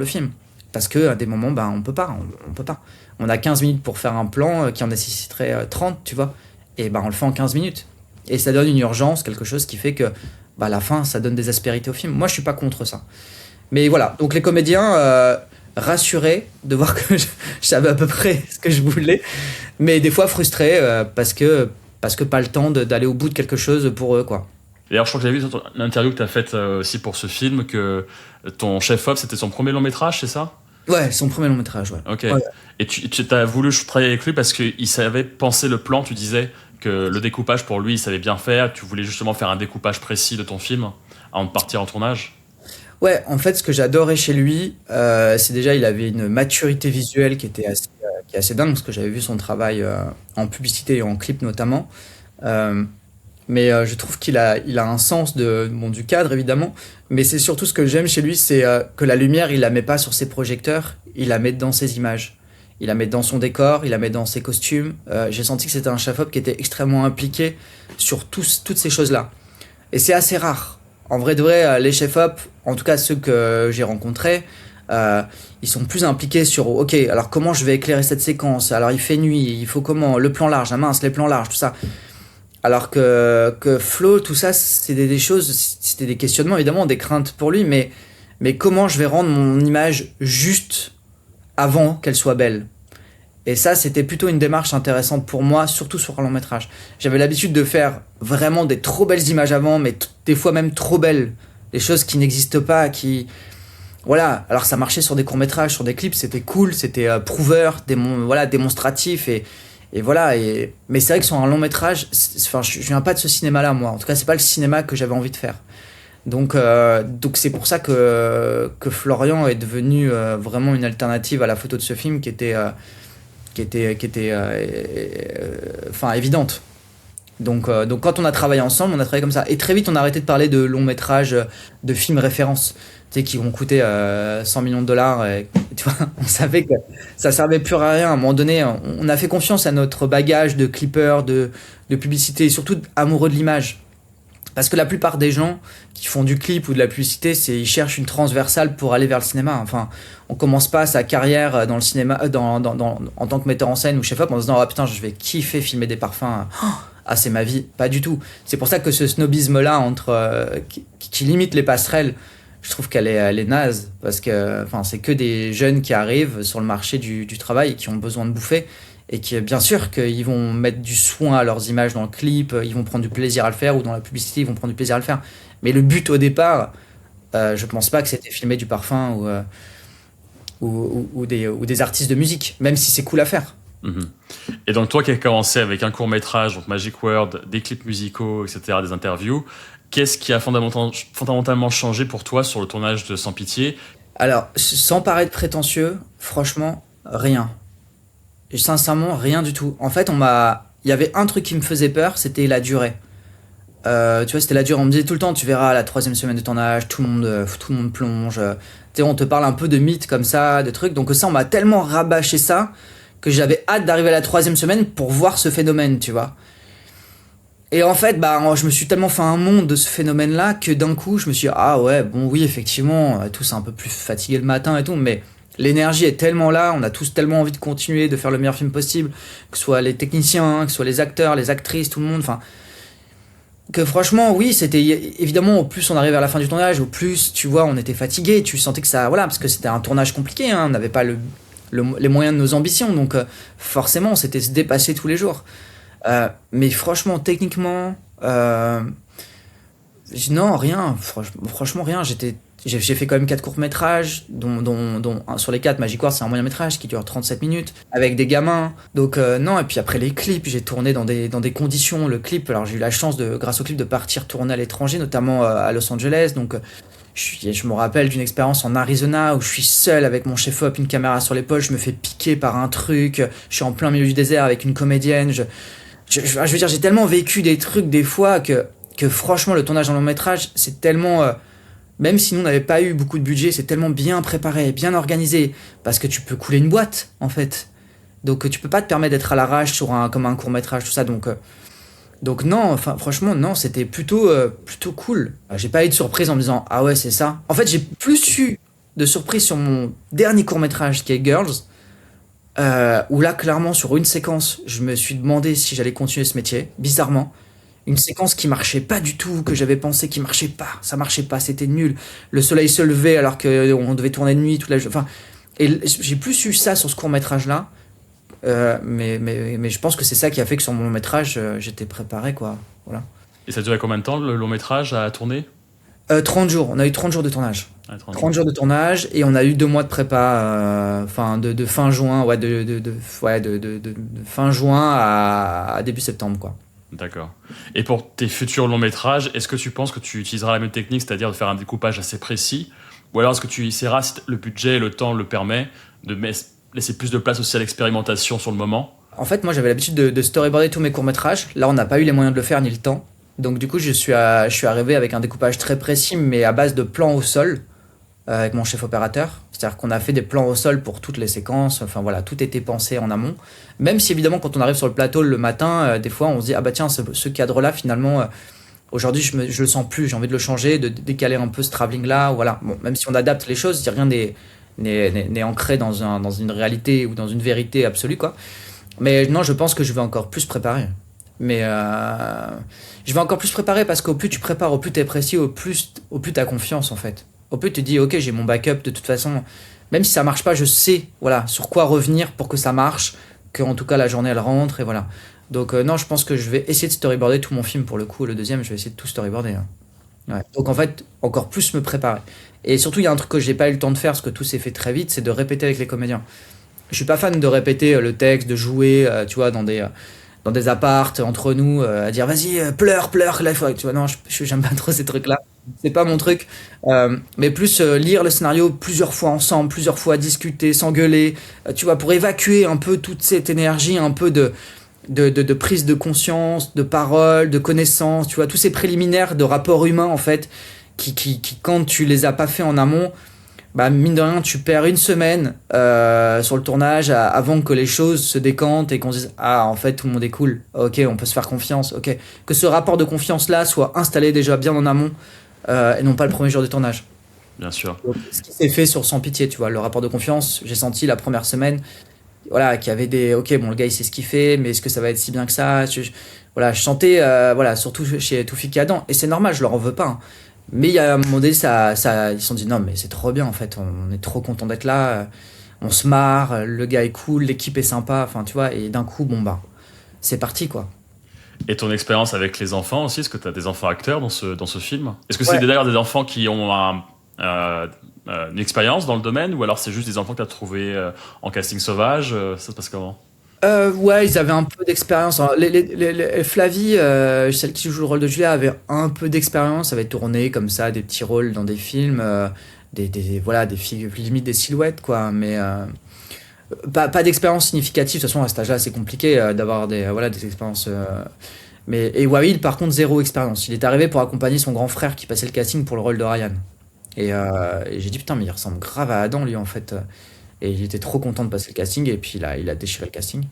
film, parce que à des moments bah on peut pas, on peut pas, on a 15 minutes pour faire un plan qui en nécessiterait 30, tu vois, et bah on le fait en 15 minutes et ça donne une urgence, quelque chose qui fait que bah à la fin ça donne des aspérités au film. Moi je suis pas contre ça. Mais voilà, donc les comédiens rassurés de voir que je savais à peu près ce que je voulais, mais des fois frustrés parce que pas le temps d'aller au bout de quelque chose pour eux quoi. D'ailleurs, je crois que j'ai vu sur l'interview que tu as faite aussi pour ce film que ton chef-op, c'était son premier long métrage, c'est ça? Ouais, son premier long métrage, ouais. Ok. Ouais. Et tu as voulu travailler avec lui parce qu'il savait penser le plan, tu disais que le découpage pour lui, il savait bien faire, tu voulais justement faire un découpage précis de ton film avant de partir en tournage? Ouais, en fait, ce que j'adorais chez lui, c'est déjà, il avait une maturité visuelle qui est assez dingue, parce que j'avais vu son travail en publicité et en clip notamment. Euh, mais je trouve il a un sens bon, du cadre, évidemment. Mais c'est surtout ce que j'aime chez lui, c'est que la lumière, il la met pas sur ses projecteurs, il la met dans ses images. Il la met dans son décor, il la met dans ses costumes. J'ai senti que c'était un chef-op qui était extrêmement impliqué sur toutes ces choses-là. Et c'est assez rare. En vrai de vrai, les chefs-op, en tout cas ceux que j'ai rencontrés, euh, ils sont plus impliqués sur, ok, alors comment je vais éclairer cette séquence? Alors il fait nuit, il faut comment? Le plan large, ah mince, les plans larges, tout ça. Alors que Flo, tout ça, c'était des choses, c'était des questionnements, évidemment, des craintes pour lui, mais comment je vais rendre mon image juste avant qu'elle soit belle? Et ça, c'était plutôt une démarche intéressante pour moi, surtout sur un long métrage. J'avais l'habitude de faire vraiment des trop belles images avant, mais des fois même trop belles. Des choses qui n'existent pas, qui... Voilà, alors ça marchait sur des courts-métrages, sur des clips, c'était cool, c'était prouveur, voilà, démonstratif, et voilà. Mais c'est vrai que sur un long métrage, enfin, je viens pas de ce cinéma-là, moi. En tout cas, c'est pas le cinéma que j'avais envie de faire. Donc c'est pour ça que Florian est devenu vraiment une alternative à la photo de ce film enfin évidente. Donc quand on a travaillé ensemble, on a travaillé comme ça. Et très vite, on a arrêté de parler de longs métrages, de films références, tu sais, qui vont coûter 100 millions de dollars. Et, tu vois, on savait que ça servait plus à rien. À un moment donné, on a fait confiance à notre bagage de clippers, de publicité, et surtout amoureux de l'image. Parce que la plupart des gens qui font du clip ou de la publicité, ils cherchent une transversale pour aller vers le cinéma. Enfin, on commence pas sa carrière dans le cinéma, en tant que metteur en scène ou chef-op en se disant, oh putain, je vais kiffer filmer des parfums. Ah, c'est ma vie. Pas du tout. C'est pour ça que ce snobisme-là qui limite les passerelles, je trouve elle est naze. Parce que, enfin, c'est que des jeunes qui arrivent sur le marché du travail et qui ont besoin de bouffer. Et qui, bien sûr, qu'ils vont mettre du soin à leurs images dans le clip, ils vont prendre du plaisir à le faire, ou dans la publicité, ils vont prendre du plaisir à le faire. Mais le but au départ, je pense pas que c'était filmer du parfum ou des artistes de musique, même si c'est cool à faire. Mhm. Et donc toi qui as commencé avec un court métrage, donc Magic World, des clips musicaux, etc., des interviews, qu'est-ce qui a fondamentalement changé pour toi sur le tournage de Sans Pitié? Alors, sans paraître prétentieux, franchement, rien. Et sincèrement, rien du tout. En fait, il y avait un truc qui me faisait peur, c'était la durée. Tu vois, c'était la durée. On me disait tout le temps, tu verras, à la 3e semaine de tournage, tout le monde plonge. Tu sais, on te parle un peu de mythes comme ça, de trucs. Donc ça, on m'a tellement rabâché ça que j'avais hâte d'arriver à la 3e semaine pour voir ce phénomène, tu vois. Et en fait, bah, je me suis tellement fait un monde de ce phénomène-là que d'un coup, je me suis dit, ah ouais, bon, oui, effectivement, tous un peu plus fatigués le matin et tout, mais l'énergie est tellement là, on a tous tellement envie de continuer, de faire le meilleur film possible, que ce soit les techniciens, que ce soit les acteurs, les actrices, tout le monde, enfin, que franchement, oui, c'était évidemment, au plus on arrive vers la fin du tournage, au plus, tu vois, on était fatigué, tu sentais que ça, voilà, parce que c'était un tournage compliqué, hein, on n'avait pas les moyens de nos ambitions, donc forcément, on s'était se dépasser tous les jours. Mais franchement, techniquement, non, rien, franchement, rien, j'ai fait quand même 4 courts-métrages, dont sur les 4, Magic Wars, c'est un moyen-métrage qui dure 37 minutes, avec des gamins. Donc, non, et puis après les clips, j'ai tourné dans des conditions. Le clip, alors j'ai eu la chance, grâce au clip, de partir tourner à l'étranger, notamment à Los Angeles. Donc, je me rappelle d'une expérience en Arizona où je suis seul avec mon chef-op, une caméra sur l'épaule, je me fais piquer par un truc, je suis en plein milieu du désert avec une comédienne. Je veux dire, j'ai tellement vécu des trucs des fois que franchement, le tournage en long métrage, c'est tellement... même si nous n'avait pas eu beaucoup de budget, c'est tellement bien préparé, bien organisé, parce que tu peux couler une boîte, en fait. Donc tu peux pas te permettre d'être à l'arrache comme un court-métrage, tout ça, donc non, enfin franchement, non, c'était plutôt cool. J'ai pas eu de surprise en me disant, ah ouais, c'est ça. En fait, j'ai plus eu de surprise sur mon dernier court-métrage, qui est Girls, où là, clairement, sur une séquence, je me suis demandé si j'allais continuer ce métier, bizarrement. Une séquence qui marchait pas du tout, que j'avais pensé qui marchait pas. Ça marchait pas, c'était nul. Le soleil se levait alors qu'on devait tourner de nuit toute la journée. Enfin, et j'ai plus eu ça sur ce court-métrage-là. Mais je pense que c'est ça qui a fait que sur mon long-métrage, j'étais préparé, quoi. Voilà. Et ça durait combien de temps le long métrage à tourner? 30 jours, on a eu 30 jours de tournage. Ah, 30 jours. 30 jours de tournage et on a eu 2 mois de prépa, enfin de fin juin, ouais, de fin juin à début septembre, quoi. D'accord. Et pour tes futurs longs métrages, est-ce que tu penses que tu utiliseras la même technique, c'est-à-dire de faire un découpage assez précis, ou alors est-ce que tu essaieras, si le budget et le temps le permet, de laisser plus de place aussi à l'expérimentation sur le moment? En fait, moi j'avais l'habitude de storyboarder tous mes courts-métrages. Là, on n'a pas eu les moyens de le faire ni le temps. Donc du coup, je suis arrivé avec un découpage très précis, mais à base de plans au sol, avec mon chef opérateur. C'est-à-dire qu'on a fait des plans au sol pour toutes les séquences. Enfin voilà, tout était pensé en amont. Même si évidemment, quand on arrive sur le plateau le matin, des fois on se dit ah bah tiens, ce cadre-là finalement, aujourd'hui je le sens plus. J'ai envie de le changer, de décaler un peu ce travelling-là. Voilà. Bon, même si on adapte les choses, rien n'est ancré dans une réalité ou dans une vérité absolue, quoi. Mais non, je pense que je vais encore plus préparer. Mais je vais encore plus préparer parce qu'au plus tu prépares, au plus t'es précis, au plus t'as confiance en fait. Au plus tu te dis ok, j'ai mon backup de toute façon. Même si ça marche pas, je sais voilà sur quoi revenir pour que ça marche, que en tout cas la journée elle rentre et voilà. Donc non, je pense que je vais essayer de storyboarder tout mon film pour le coup. Le deuxième, je vais essayer de tout storyboarder, hein. Ouais. Donc en fait, encore plus me préparer. Et surtout, il y a un truc que j'ai pas eu le temps de faire parce que tout s'est fait très vite, c'est de répéter avec les comédiens. Je suis pas fan de répéter le texte, de jouer, tu vois, dans des appartes entre nous, à dire vas-y, pleure, pleure, là, tu vois, non, j'aime pas trop ces trucs-là. C'est pas mon truc. Mais plus lire le scénario plusieurs fois ensemble, plusieurs fois discuter, s'engueuler, tu vois, pour évacuer un peu toute cette énergie, un peu de prise de conscience, de parole, de connaissance, tu vois, tous ces préliminaires de rapport humain, en fait, qui quand tu les as pas fait en amont, bah mine de rien tu perds une semaine sur le tournage avant que les choses se décantent et qu'on se dise ah en fait tout le monde est cool, ok on peut se faire confiance, ok que ce rapport de confiance là soit installé déjà bien en amont et non pas le premier jour de tournage. Bien sûr. Donc, ce qui s'est fait sur Sans Pitié, tu vois, le rapport de confiance, j'ai senti la première semaine voilà qu'il y avait des ok bon le gars il sait ce qu'il fait mais est-ce que ça va être si bien que ça, voilà je sentais voilà surtout chez Toufik et Adam et c'est normal je leur en veux pas, hein. Mais il y a un moment donné, ils se sont dit non, mais c'est trop bien en fait, on est trop content d'être là, on se marre, le gars est cool, l'équipe est sympa, enfin tu vois, et d'un coup, bon bah, c'est parti quoi. Et ton expérience avec les enfants aussi, est-ce que tu as des enfants acteurs dans ce film? Est-ce que c'est Ouais. d'ailleurs des enfants qui ont une expérience dans le domaine ou alors c'est juste des enfants que tu as trouvés en casting sauvage? Ça se passe comment? Ouais, ils avaient un peu d'expérience. Alors, Flavie, celle qui joue le rôle de Julia, avait un peu d'expérience, avait tourné comme ça des petits rôles dans des films, voilà, des filles, limite des silhouettes, quoi. Mais pas d'expérience significative. De toute façon, à cet âge-là, c'est compliqué d'avoir voilà, des expériences. Et Wabil, par contre, zéro expérience. Il est arrivé pour accompagner son grand frère qui passait le casting pour le rôle de Ryan. Et j'ai dit, putain, mais il ressemble grave à Adam, lui, en fait. Et il était trop content de passer le casting, et puis il a déchiré le casting.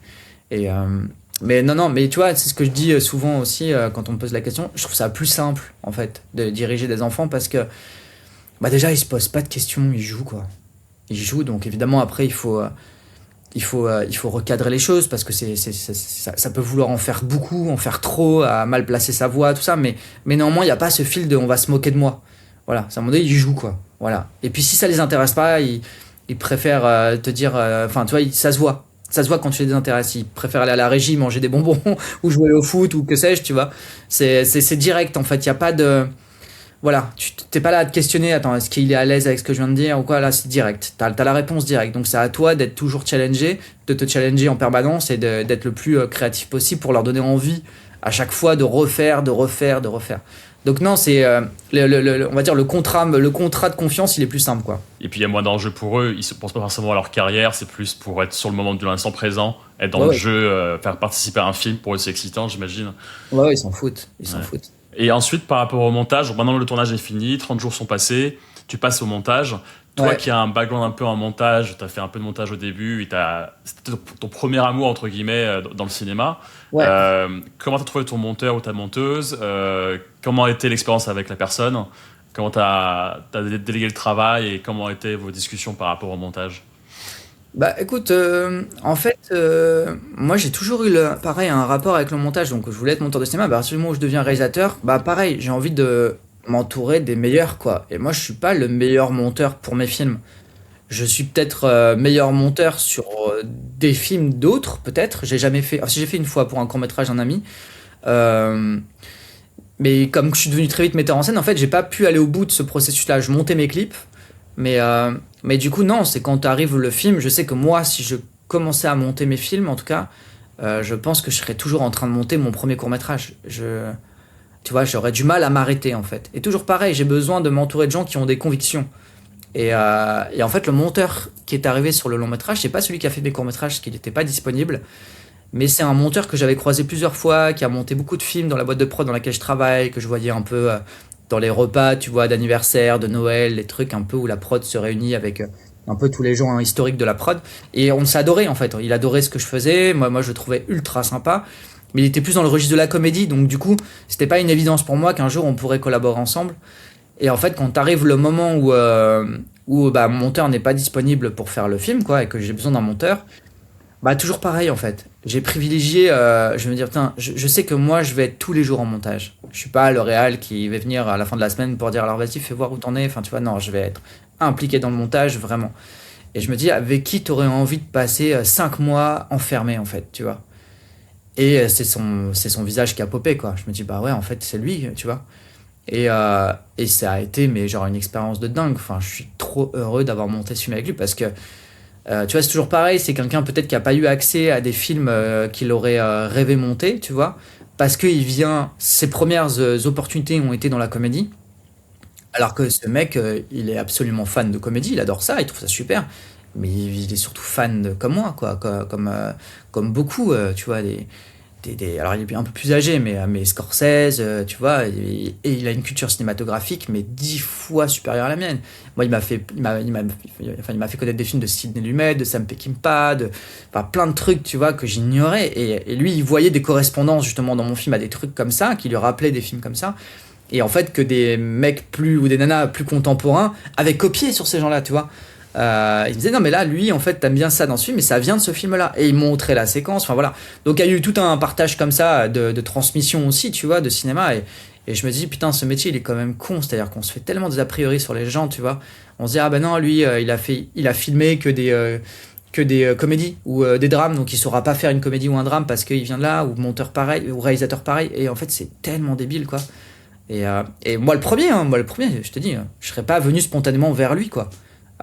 Et, mais non, non, mais tu vois, c'est ce que je dis souvent aussi quand on me pose la question. Je trouve ça plus simple, en fait, de diriger des enfants parce que, bah déjà, ils se posent pas de questions, ils jouent, quoi. Ils jouent, donc évidemment, après, il faut recadrer les choses parce que ça peut vouloir en faire beaucoup, en faire trop, à mal placer sa voix, tout ça, mais néanmoins, il n'y a pas ce fil de on va se moquer de moi. Voilà, c'est à un moment donné, ils jouent, quoi. Voilà. Et puis si ça les intéresse pas, ils préfèrent te dire. Enfin, tu vois, ça se voit. Ça se voit quand tu les désintéresses. Ils préfèrent aller à la régie, manger des bonbons, ou jouer au foot, ou que sais-je, tu vois. C'est direct, en fait. Il n'y a pas de. Voilà, tu t'es pas là à te questionner, attends, est-ce qu'il est à l'aise avec ce que je viens de dire ou quoi, là c'est direct, t'as la réponse directe, donc c'est à toi d'être toujours challengé, de te challenger en permanence et d'être le plus créatif possible pour leur donner envie à chaque fois de refaire, de refaire, de refaire. Donc non, c'est, on va dire, le contrat de confiance, il est plus simple, quoi. Et puis il y a moins d'enjeux pour eux, ils ne pensent pas forcément à leur carrière, c'est plus pour être sur le moment de l'instant présent, être dans Ouais, le ouais, jeu, faire participer à un film, pour eux c'est excitant j'imagine. ouais, ouais, ils s'en foutent, ils s'en Ouais. foutent. Et ensuite, par rapport au montage, donc maintenant le tournage est fini, 30 jours sont passés, tu passes au montage. Toi Ouais. qui as un background un peu en montage, tu as fait un peu de montage au début, c'était ton premier amour, entre guillemets, dans le cinéma. Ouais. Comment tu as trouvé ton monteur ou ta monteuse? Comment a été l'expérience avec la personne? Comment tu as délégué le travail et comment étaient vos discussions par rapport au montage? Bah écoute, en fait, moi j'ai toujours eu pareil un rapport avec le montage, donc je voulais être monteur de cinéma, bah à partir du moment où je deviens réalisateur, bah pareil, j'ai envie de m'entourer des meilleurs quoi. Et moi je suis pas le meilleur monteur pour mes films. Je suis peut-être meilleur monteur sur des films d'autres, peut-être. J'ai jamais fait, si j'ai fait une fois pour un court-métrage d'un ami. Euh, mais comme je suis devenu très vite metteur en scène, en fait, j'ai pas pu aller au bout de ce processus-là. Je montais mes clips, mais, euh, mais du coup, non, c'est quand arrive le film, je sais que moi, si je commençais à monter mes films, en tout cas, je pense que je serais toujours en train de monter mon premier court-métrage. Tu vois, j'aurais du mal à m'arrêter, en fait. Et toujours pareil, j'ai besoin de m'entourer de gens qui ont des convictions. Et en fait, le monteur qui est arrivé sur le long métrage, c'est pas celui qui a fait des courts métrages, parce qu'il n'était pas disponible, mais c'est un monteur que j'avais croisé plusieurs fois, qui a monté beaucoup de films dans la boîte de prod dans laquelle je travaille, que je voyais un peu dans les repas, tu vois, d'anniversaire, de Noël, les trucs un peu où la prod se réunit avec un peu tous les gens historiques de la prod. Et on s'adorait en fait. Il adorait ce que je faisais. Moi, je le trouvais ultra sympa. Mais il était plus dans le registre de la comédie, donc du coup, c'était pas une évidence pour moi qu'un jour on pourrait collaborer ensemble. Et en fait, quand arrive le moment où bah, mon monteur n'est pas disponible pour faire le film, quoi, et que j'ai besoin d'un monteur, bah toujours pareil en fait. J'ai privilégié, je me dire, putain, je sais que moi je vais être tous les jours en montage. Je suis pas le réal qui va venir à la fin de la semaine pour dire alors vas-y fais voir où t'en es. Enfin tu vois, non, je vais être impliqué dans le montage vraiment. Et je me dis avec qui t'aurais envie de passer 5 mois enfermé en fait, tu vois. Et c'est son visage qui a popé quoi. Je me dis bah ouais en fait c'est lui, tu vois. Et ça a été mais genre une expérience de dingue. Enfin je suis trop heureux d'avoir monté ce film avec lui parce que tu vois, c'est toujours pareil, c'est quelqu'un peut-être qui a pas eu accès à des films qu'il aurait rêvé monter, tu vois, parce que ses premières opportunités ont été dans la comédie, alors que ce mec, il est absolument fan de comédie, il adore ça, il trouve ça super, mais il est surtout fan comme moi, quoi, comme beaucoup, tu vois, alors il est un peu plus âgé, mais Scorsese, tu vois, et il a une culture cinématographique, mais 10 fois supérieure à la mienne. Moi, enfin, il m'a fait connaître des films de Sidney Lumet, de Sam Peckinpah, enfin, plein de trucs, tu vois, que j'ignorais. Et lui, il voyait des correspondances, justement, dans mon film à des trucs comme ça, qui lui rappelaient des films comme ça. Et en fait, que des mecs ou des nanas plus contemporains avaient copié sur ces gens-là, tu vois. Il me disait non mais là lui en fait t'aimes bien ça dans ce film mais ça vient de ce film là et il montrait la séquence enfin voilà donc il y a eu tout un partage comme ça de transmission aussi tu vois de cinéma et je me dis putain ce métier il est quand même con c'est à dire qu'on se fait tellement des a priori sur les gens tu vois on se dit ah ben non lui il a filmé que des comédies ou des drames donc il saura pas faire une comédie ou un drame parce qu'il vient de là ou monteur pareil ou réalisateur pareil et en fait c'est tellement débile quoi et moi le premier je te dis je serais pas venu spontanément vers lui quoi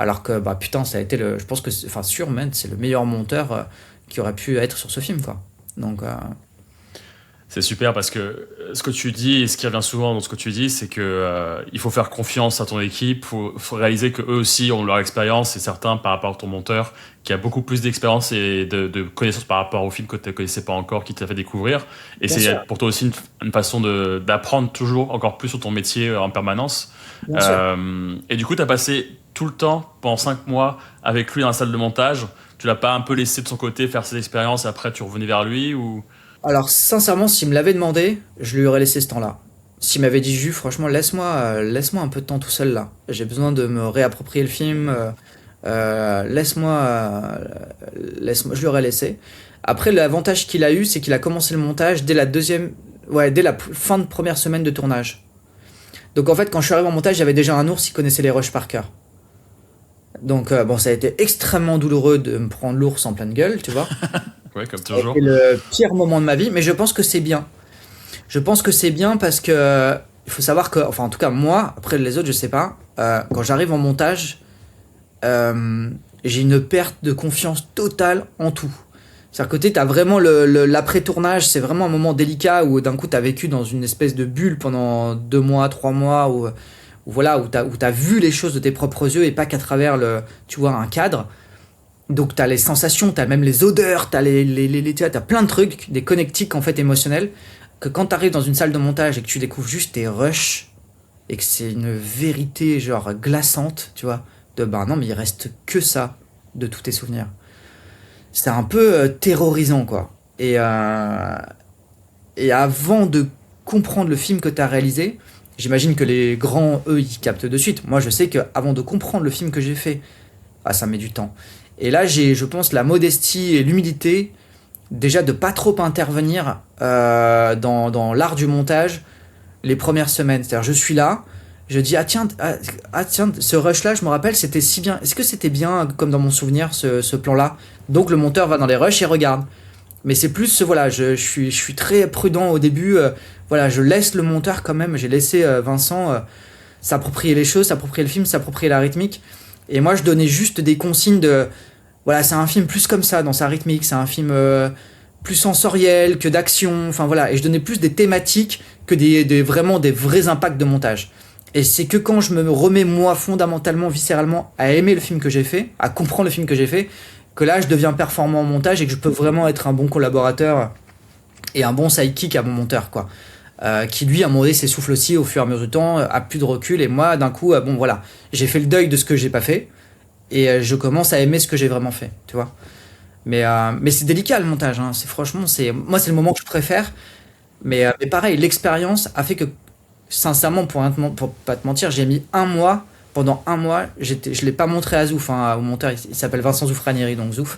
alors que, bah putain, ça a été je pense que, enfin, sûr, man, c'est le meilleur monteur qui aurait pu être sur ce film, quoi. Donc, C'est super parce que ce que tu dis et ce qui revient souvent dans ce que tu dis, c'est que il faut faire confiance à ton équipe, faut réaliser que eux aussi ont leur expérience et certains par rapport à ton monteur qui a beaucoup plus d'expérience et de connaissances par rapport au film que tu ne connaissais pas encore, qui t'a fait découvrir. Et bien c'est sûr, pour toi aussi une façon d'apprendre toujours encore plus sur ton métier en permanence. bien sûr. Et du coup, tu as passé tout le temps, pendant 5 mois, avec lui dans la salle de montage. Tu l'as pas un peu laissé de son côté faire ses expériences et après tu revenais vers lui ou... Alors, sincèrement, s'il me l'avait demandé, je lui aurais laissé ce temps-là. S'il m'avait dit, Jus, franchement, laisse-moi un peu de temps tout seul là. J'ai besoin de me réapproprier le film. Laisse-moi, je lui aurais laissé. Après, l'avantage qu'il a eu, c'est qu'il a commencé le montage dès la fin de première semaine de tournage. Donc en fait, quand je suis arrivé en montage, j'avais déjà un ours qui connaissait les rushs par cœur. Donc bon, ça a été extrêmement douloureux de me prendre l'ours en pleine gueule, tu vois. Ouais, comme Ça a été toujours. le pire moment de ma vie, mais je pense que c'est bien. Je pense que c'est bien parce que il faut savoir que, enfin en tout cas moi, après les autres je sais pas, quand j'arrive en montage, euh, j'ai une perte de confiance totale en tout. C'est-à-dire que t'as vraiment l'après-tournage, c'est vraiment un moment délicat où d'un coup t'as vécu dans une espèce de bulle pendant 2 mois, 3 mois, où voilà, où t'as vu les choses de tes propres yeux et pas qu'à travers tu vois, un cadre. Donc t'as les sensations, t'as même les odeurs, t'as plein de trucs, des connectiques en fait émotionnels, que quand t'arrives dans une salle de montage et que tu découvres juste tes rushs, et que c'est une vérité genre glaçante, tu vois, de ben non mais il reste que ça de tous tes souvenirs. C'est un peu terrorisant quoi. Et avant de comprendre le film que t'as réalisé, j'imagine que les grands, eux, ils captent de suite. Moi je sais que avant de comprendre le film que j'ai fait, ah ça met du temps. Et là, j'ai, je pense, la modestie et l'humilité, déjà de pas trop intervenir dans l'art du montage les premières semaines. C'est-à-dire, je suis là, je dis, tiens, ce rush-là, je me rappelle, c'était si bien. Est-ce que c'était bien, comme dans mon souvenir, ce plan-là? Donc, le monteur va dans les rushs et regarde. Mais c'est plus, voilà, je suis très prudent au début. Voilà, je laisse le monteur quand même. J'ai laissé Vincent s'approprier les choses, s'approprier le film, s'approprier la rythmique. Et moi, je donnais juste des consignes de, voilà, c'est un film plus comme ça dans sa rythmique. C'est un film plus sensoriel que d'action. Enfin voilà, et je donnais plus des thématiques que vraiment des vrais impacts de montage. Et c'est que quand je me remets moi fondamentalement, viscéralement, à aimer le film que j'ai fait, à comprendre le film que j'ai fait, que là je deviens performant en montage et que je peux vraiment être un bon collaborateur et un bon sidekick à mon monteur, quoi. Qui lui à un moment donné s'essouffle aussi au fur et à mesure du temps, a plus de recul, et moi d'un coup bon voilà, j'ai fait le deuil de ce que j'ai pas fait et je commence à aimer ce que j'ai vraiment fait, tu vois. Mais c'est délicat le montage, hein. C'est franchement, moi c'est le moment que je préfère, mais pareil, l'expérience a fait que sincèrement, pour pas te mentir, j'ai mis un mois. Pendant un mois, je l'ai pas montré à Zouf, hein, au monteur. Il s'appelle Vincent Zoufranieri, donc Zouf.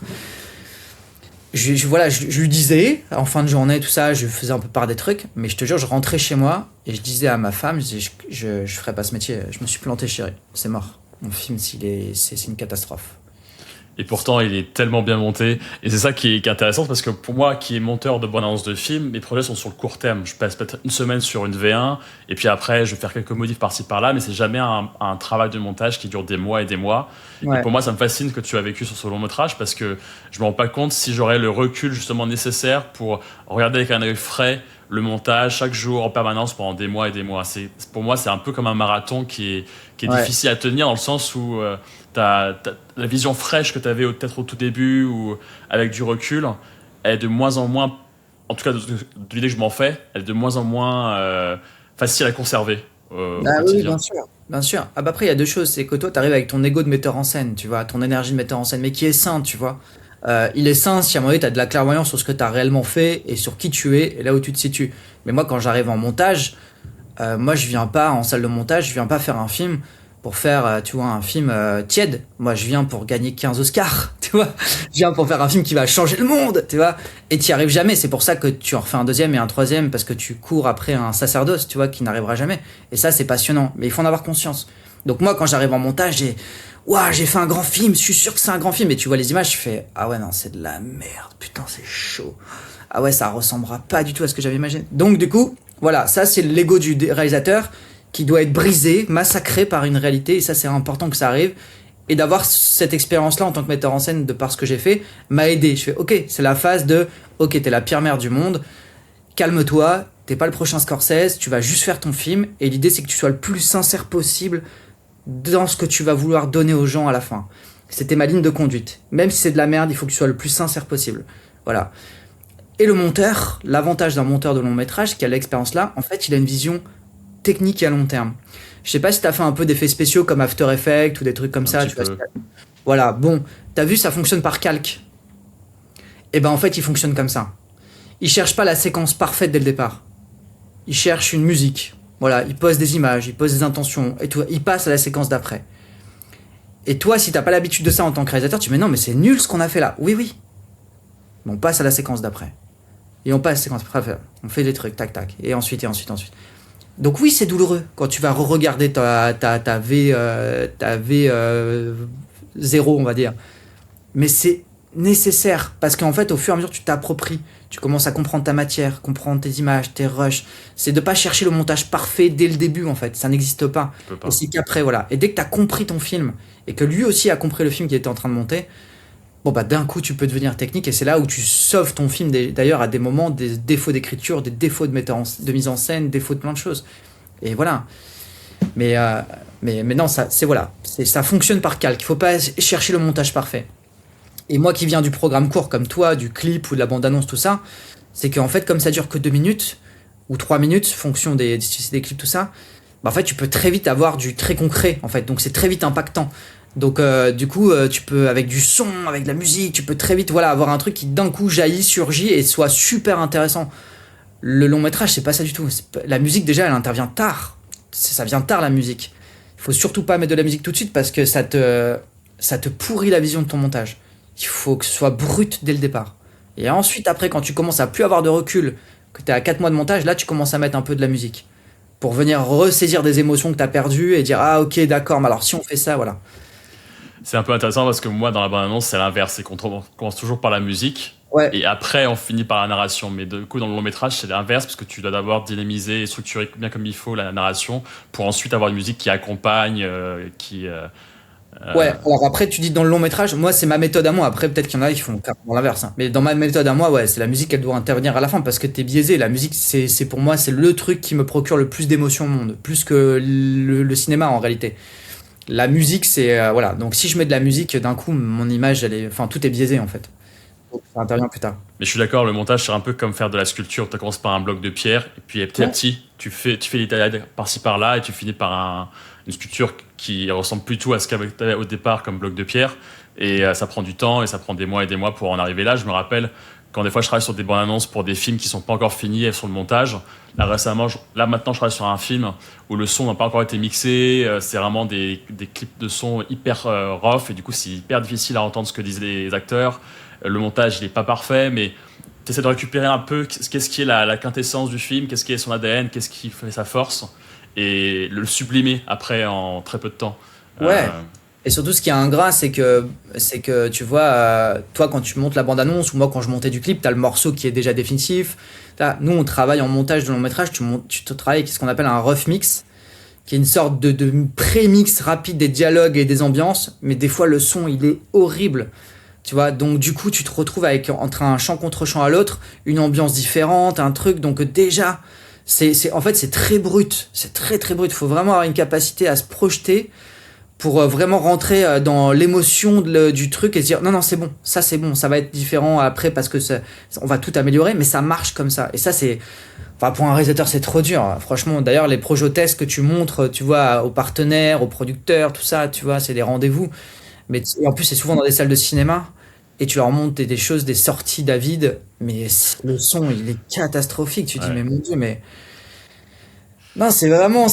Voilà, je lui disais, en fin de journée, tout ça, je faisais un peu part des trucs, mais je te jure, je rentrais chez moi et je disais à ma femme, je ferai pas ce métier, je me suis planté, chérie, c'est mort. Mon film, c'est une catastrophe. Et pourtant, il est tellement bien monté. Et c'est ça qui est intéressant, parce que pour moi, qui est monteur de bande-annonce de film, mes projets sont sur le court terme. Je passe peut-être une semaine sur une V1, et puis après, je vais faire quelques modifs par-ci par-là, mais c'est jamais un travail de montage qui dure des mois et des mois. Ouais. Et pour moi, ça me fascine que tu as vécu sur ce long métrage, parce que je me rends pas compte si j'aurais le recul justement nécessaire pour regarder avec un œil frais le montage chaque jour en permanence pendant des mois et des mois. Pour moi, c'est un peu comme un marathon qui est Ouais. difficile à tenir, dans le sens où t'as la vision fraîche que tu avais peut-être au tout début ou avec du recul, elle est de moins en moins, en tout cas de l'idée que je m'en fais, elle est de moins en moins facile à conserver au Ah oui, quotidien. bien sûr. Bien sûr. Ah bah après, il y a deux choses. C'est que toi, t'arrives avec ton ego de metteur en scène, tu vois, ton énergie de metteur en scène, mais qui est sain, tu vois. Il est sain si à un moment donné, t'as de la clairvoyance sur ce que t'as réellement fait et sur qui tu es et là où tu te situes. Mais moi, quand j'arrive en montage, moi, je viens pas en salle de montage, je viens pas faire un film pour faire, tu vois, un film tiède. Moi, je viens pour gagner 15 Oscars, tu vois. Je viens pour faire un film qui va changer le monde, tu vois. Et t'y arrives jamais. C'est pour ça que tu en refais un deuxième et un troisième, parce que tu cours après un sacerdoce, tu vois, qui n'arrivera jamais. Et ça, c'est passionnant. Mais il faut en avoir conscience. Donc moi, quand j'arrive en montage, j'ai fait un grand film, je suis sûr que c'est un grand film. Et tu vois les images, je fais, ah ouais, non, c'est de la merde, putain, c'est chaud. Ah ouais, ça ressemblera pas du tout à ce que j'avais imaginé. Donc du coup, voilà, ça c'est l'ego du réalisateur qui doit être brisé, massacré par une réalité, et ça c'est important que ça arrive. Et d'avoir cette expérience-là en tant que metteur en scène, de par ce que j'ai fait, m'a aidé. Je fais, ok, c'est la phase de, ok, t'es la pire merde du monde, calme-toi, t'es pas le prochain Scorsese, tu vas juste faire ton film, et l'idée c'est que tu sois le plus sincère possible dans ce que tu vas vouloir donner aux gens à la fin. C'était ma ligne de conduite. Même si c'est de la merde, il faut que tu sois le plus sincère possible. Voilà. Et le monteur, l'avantage d'un monteur de long métrage qui a l'expérience là, en fait, il a une vision technique et à long terme. Je sais pas si t'as fait un peu d'effets spéciaux comme After Effects ou des trucs comme Un ça. petit peu. Voilà, bon, t'as vu, ça fonctionne par calque. Et ben en fait, il fonctionne comme ça. Il cherche pas la séquence parfaite dès le départ. Il cherche une musique. Voilà, il pose des images, il pose des intentions et tout. Il passe à la séquence d'après. Et toi, si t'as pas l'habitude de ça en tant que réalisateur, tu me dis non, mais c'est nul ce qu'on a fait là. Oui, oui. Mais on passe à la séquence d'après. Et on passe à la séquence d'après. On fait des trucs, tac, tac. Et ensuite, et ensuite, ensuite. Donc oui, c'est douloureux quand tu vas re-regarder ta V 0, on va dire. Mais c'est nécessaire parce qu'en fait, au fur et à mesure, tu t'appropries. Tu commences à comprendre ta matière, comprendre tes images, tes rushs. C'est de pas chercher le montage parfait dès le début, en fait. Ça n'existe pas. Tu peux pas. Et c'est qu'après, voilà. Et dès que tu as compris ton film et que lui aussi a compris le film qu'il était en train de monter, bon bah d'un coup tu peux devenir technique et c'est là où tu sauves ton film d'ailleurs à des moments des défauts d'écriture, des défauts de mise en scène, défauts de plein de choses. Et voilà. Mais non, ça fonctionne par calque. Il faut pas chercher le montage parfait. Et moi qui viens du programme court comme toi, du clip ou de la bande-annonce, tout ça, c'est qu'en fait, comme ça dure que 2 minutes ou 3 minutes, fonction si c'est des clips, tout ça, bah en fait, tu peux très vite avoir du très concret, en fait. Donc c'est très vite impactant. Donc du coup, tu peux, avec du son, avec de la musique, tu peux très vite avoir un truc qui d'un coup jaillit, surgit et soit super intéressant. Le long métrage, c'est pas ça du tout. La musique, déjà, elle intervient tard. Ça vient tard, la musique. Il faut surtout pas mettre de la musique tout de suite parce que ça te pourrit la vision de ton montage. il faut que ce soit brut dès le départ. Et ensuite, après, quand tu commences à plus avoir de recul, que tu es à 4 mois de montage, là, tu commences à mettre un peu de la musique. Pour venir ressaisir des émotions que tu as perdues et dire, ah, ok, d'accord, mais alors si on fait ça, voilà. C'est un peu intéressant parce que moi, dans la bande-annonce, c'est l'inverse. C'est qu'on commence toujours par la musique Ouais, et après, on finit par la narration. Mais du coup, dans le long métrage, c'est l'inverse parce que tu dois d'abord dynamiser et structurer bien comme il faut la narration pour ensuite avoir une musique qui accompagne, ouais. euh, Alors après, tu dis dans le long métrage, moi, c'est ma méthode à moi. Après, peut-être qu'il y en a qui font carrément l'inverse, hein. Mais dans ma méthode à moi, ouais, c'est la musique, elle doit intervenir à la fin parce que t'es biaisé. La musique, c'est pour moi, c'est le truc qui me procure le plus d'émotions au monde, plus que le cinéma en réalité. La musique, c'est voilà. Donc si je mets de la musique, d'un coup, mon image, enfin, tout est biaisé en fait. Donc, ça intervient plus tard. Mais je suis d'accord, le montage, c'est un peu comme faire de la sculpture. Tu commences par un bloc de pierre, et puis petit à Ouais. petit, tu fais des taillades par-ci par-là, et tu finis par une sculpture qui ressemble plutôt à ce qu'avait t'avais au départ comme bloc de pierre. Et ça prend du temps, et ça prend des mois et des mois pour en arriver là. Je me rappelle quand des fois je travaille sur des bandes annonces pour des films qui sont pas encore finis et sur le montage. Là récemment, là maintenant je travaille sur un film où le son n'a pas encore été mixé. C'est vraiment des clips de son hyper rough, et du coup c'est hyper difficile à entendre ce que disent les acteurs. Le montage, il est pas parfait, mais tu essaies de récupérer un peu qu'est-ce qui est la quintessence du film, qu'est-ce qui est son ADN, qu'est-ce qui fait sa force, et le sublimer après en très peu de temps. Ouais. Euh, Et surtout, ce qui est ingrat, c'est que tu vois, toi, quand tu montes la bande-annonce, ou moi, quand je montais du clip, t'as le morceau qui est déjà définitif. Là, nous, on travaille en montage de long métrage, tu te travailles avec ce qu'on appelle un rough mix, qui est une sorte de pré-mix rapide des dialogues et des ambiances, mais des fois, le son, il est horrible. Tu vois, donc du coup, tu te retrouves avec, entre un chant contre chant à l'autre, une ambiance différente, un truc, donc déjà, en fait, c'est très brut, c'est très très brut. Il faut vraiment avoir une capacité à se projeter pour vraiment rentrer dans l'émotion du truc et se dire non non c'est bon ça va être différent après parce que on va tout améliorer mais ça marche comme ça et ça c'est enfin pour un réalisateur c'est trop dur hein. Franchement d'ailleurs les projets que tu montres tu vois aux partenaires aux producteurs tout ça tu vois c'est des rendez-vous mais et en plus c'est souvent dans des salles de cinéma et tu leur montres des choses des sorties David mais le son il est catastrophique tu dis ouais. mais mon Dieu mais non c'est vraiment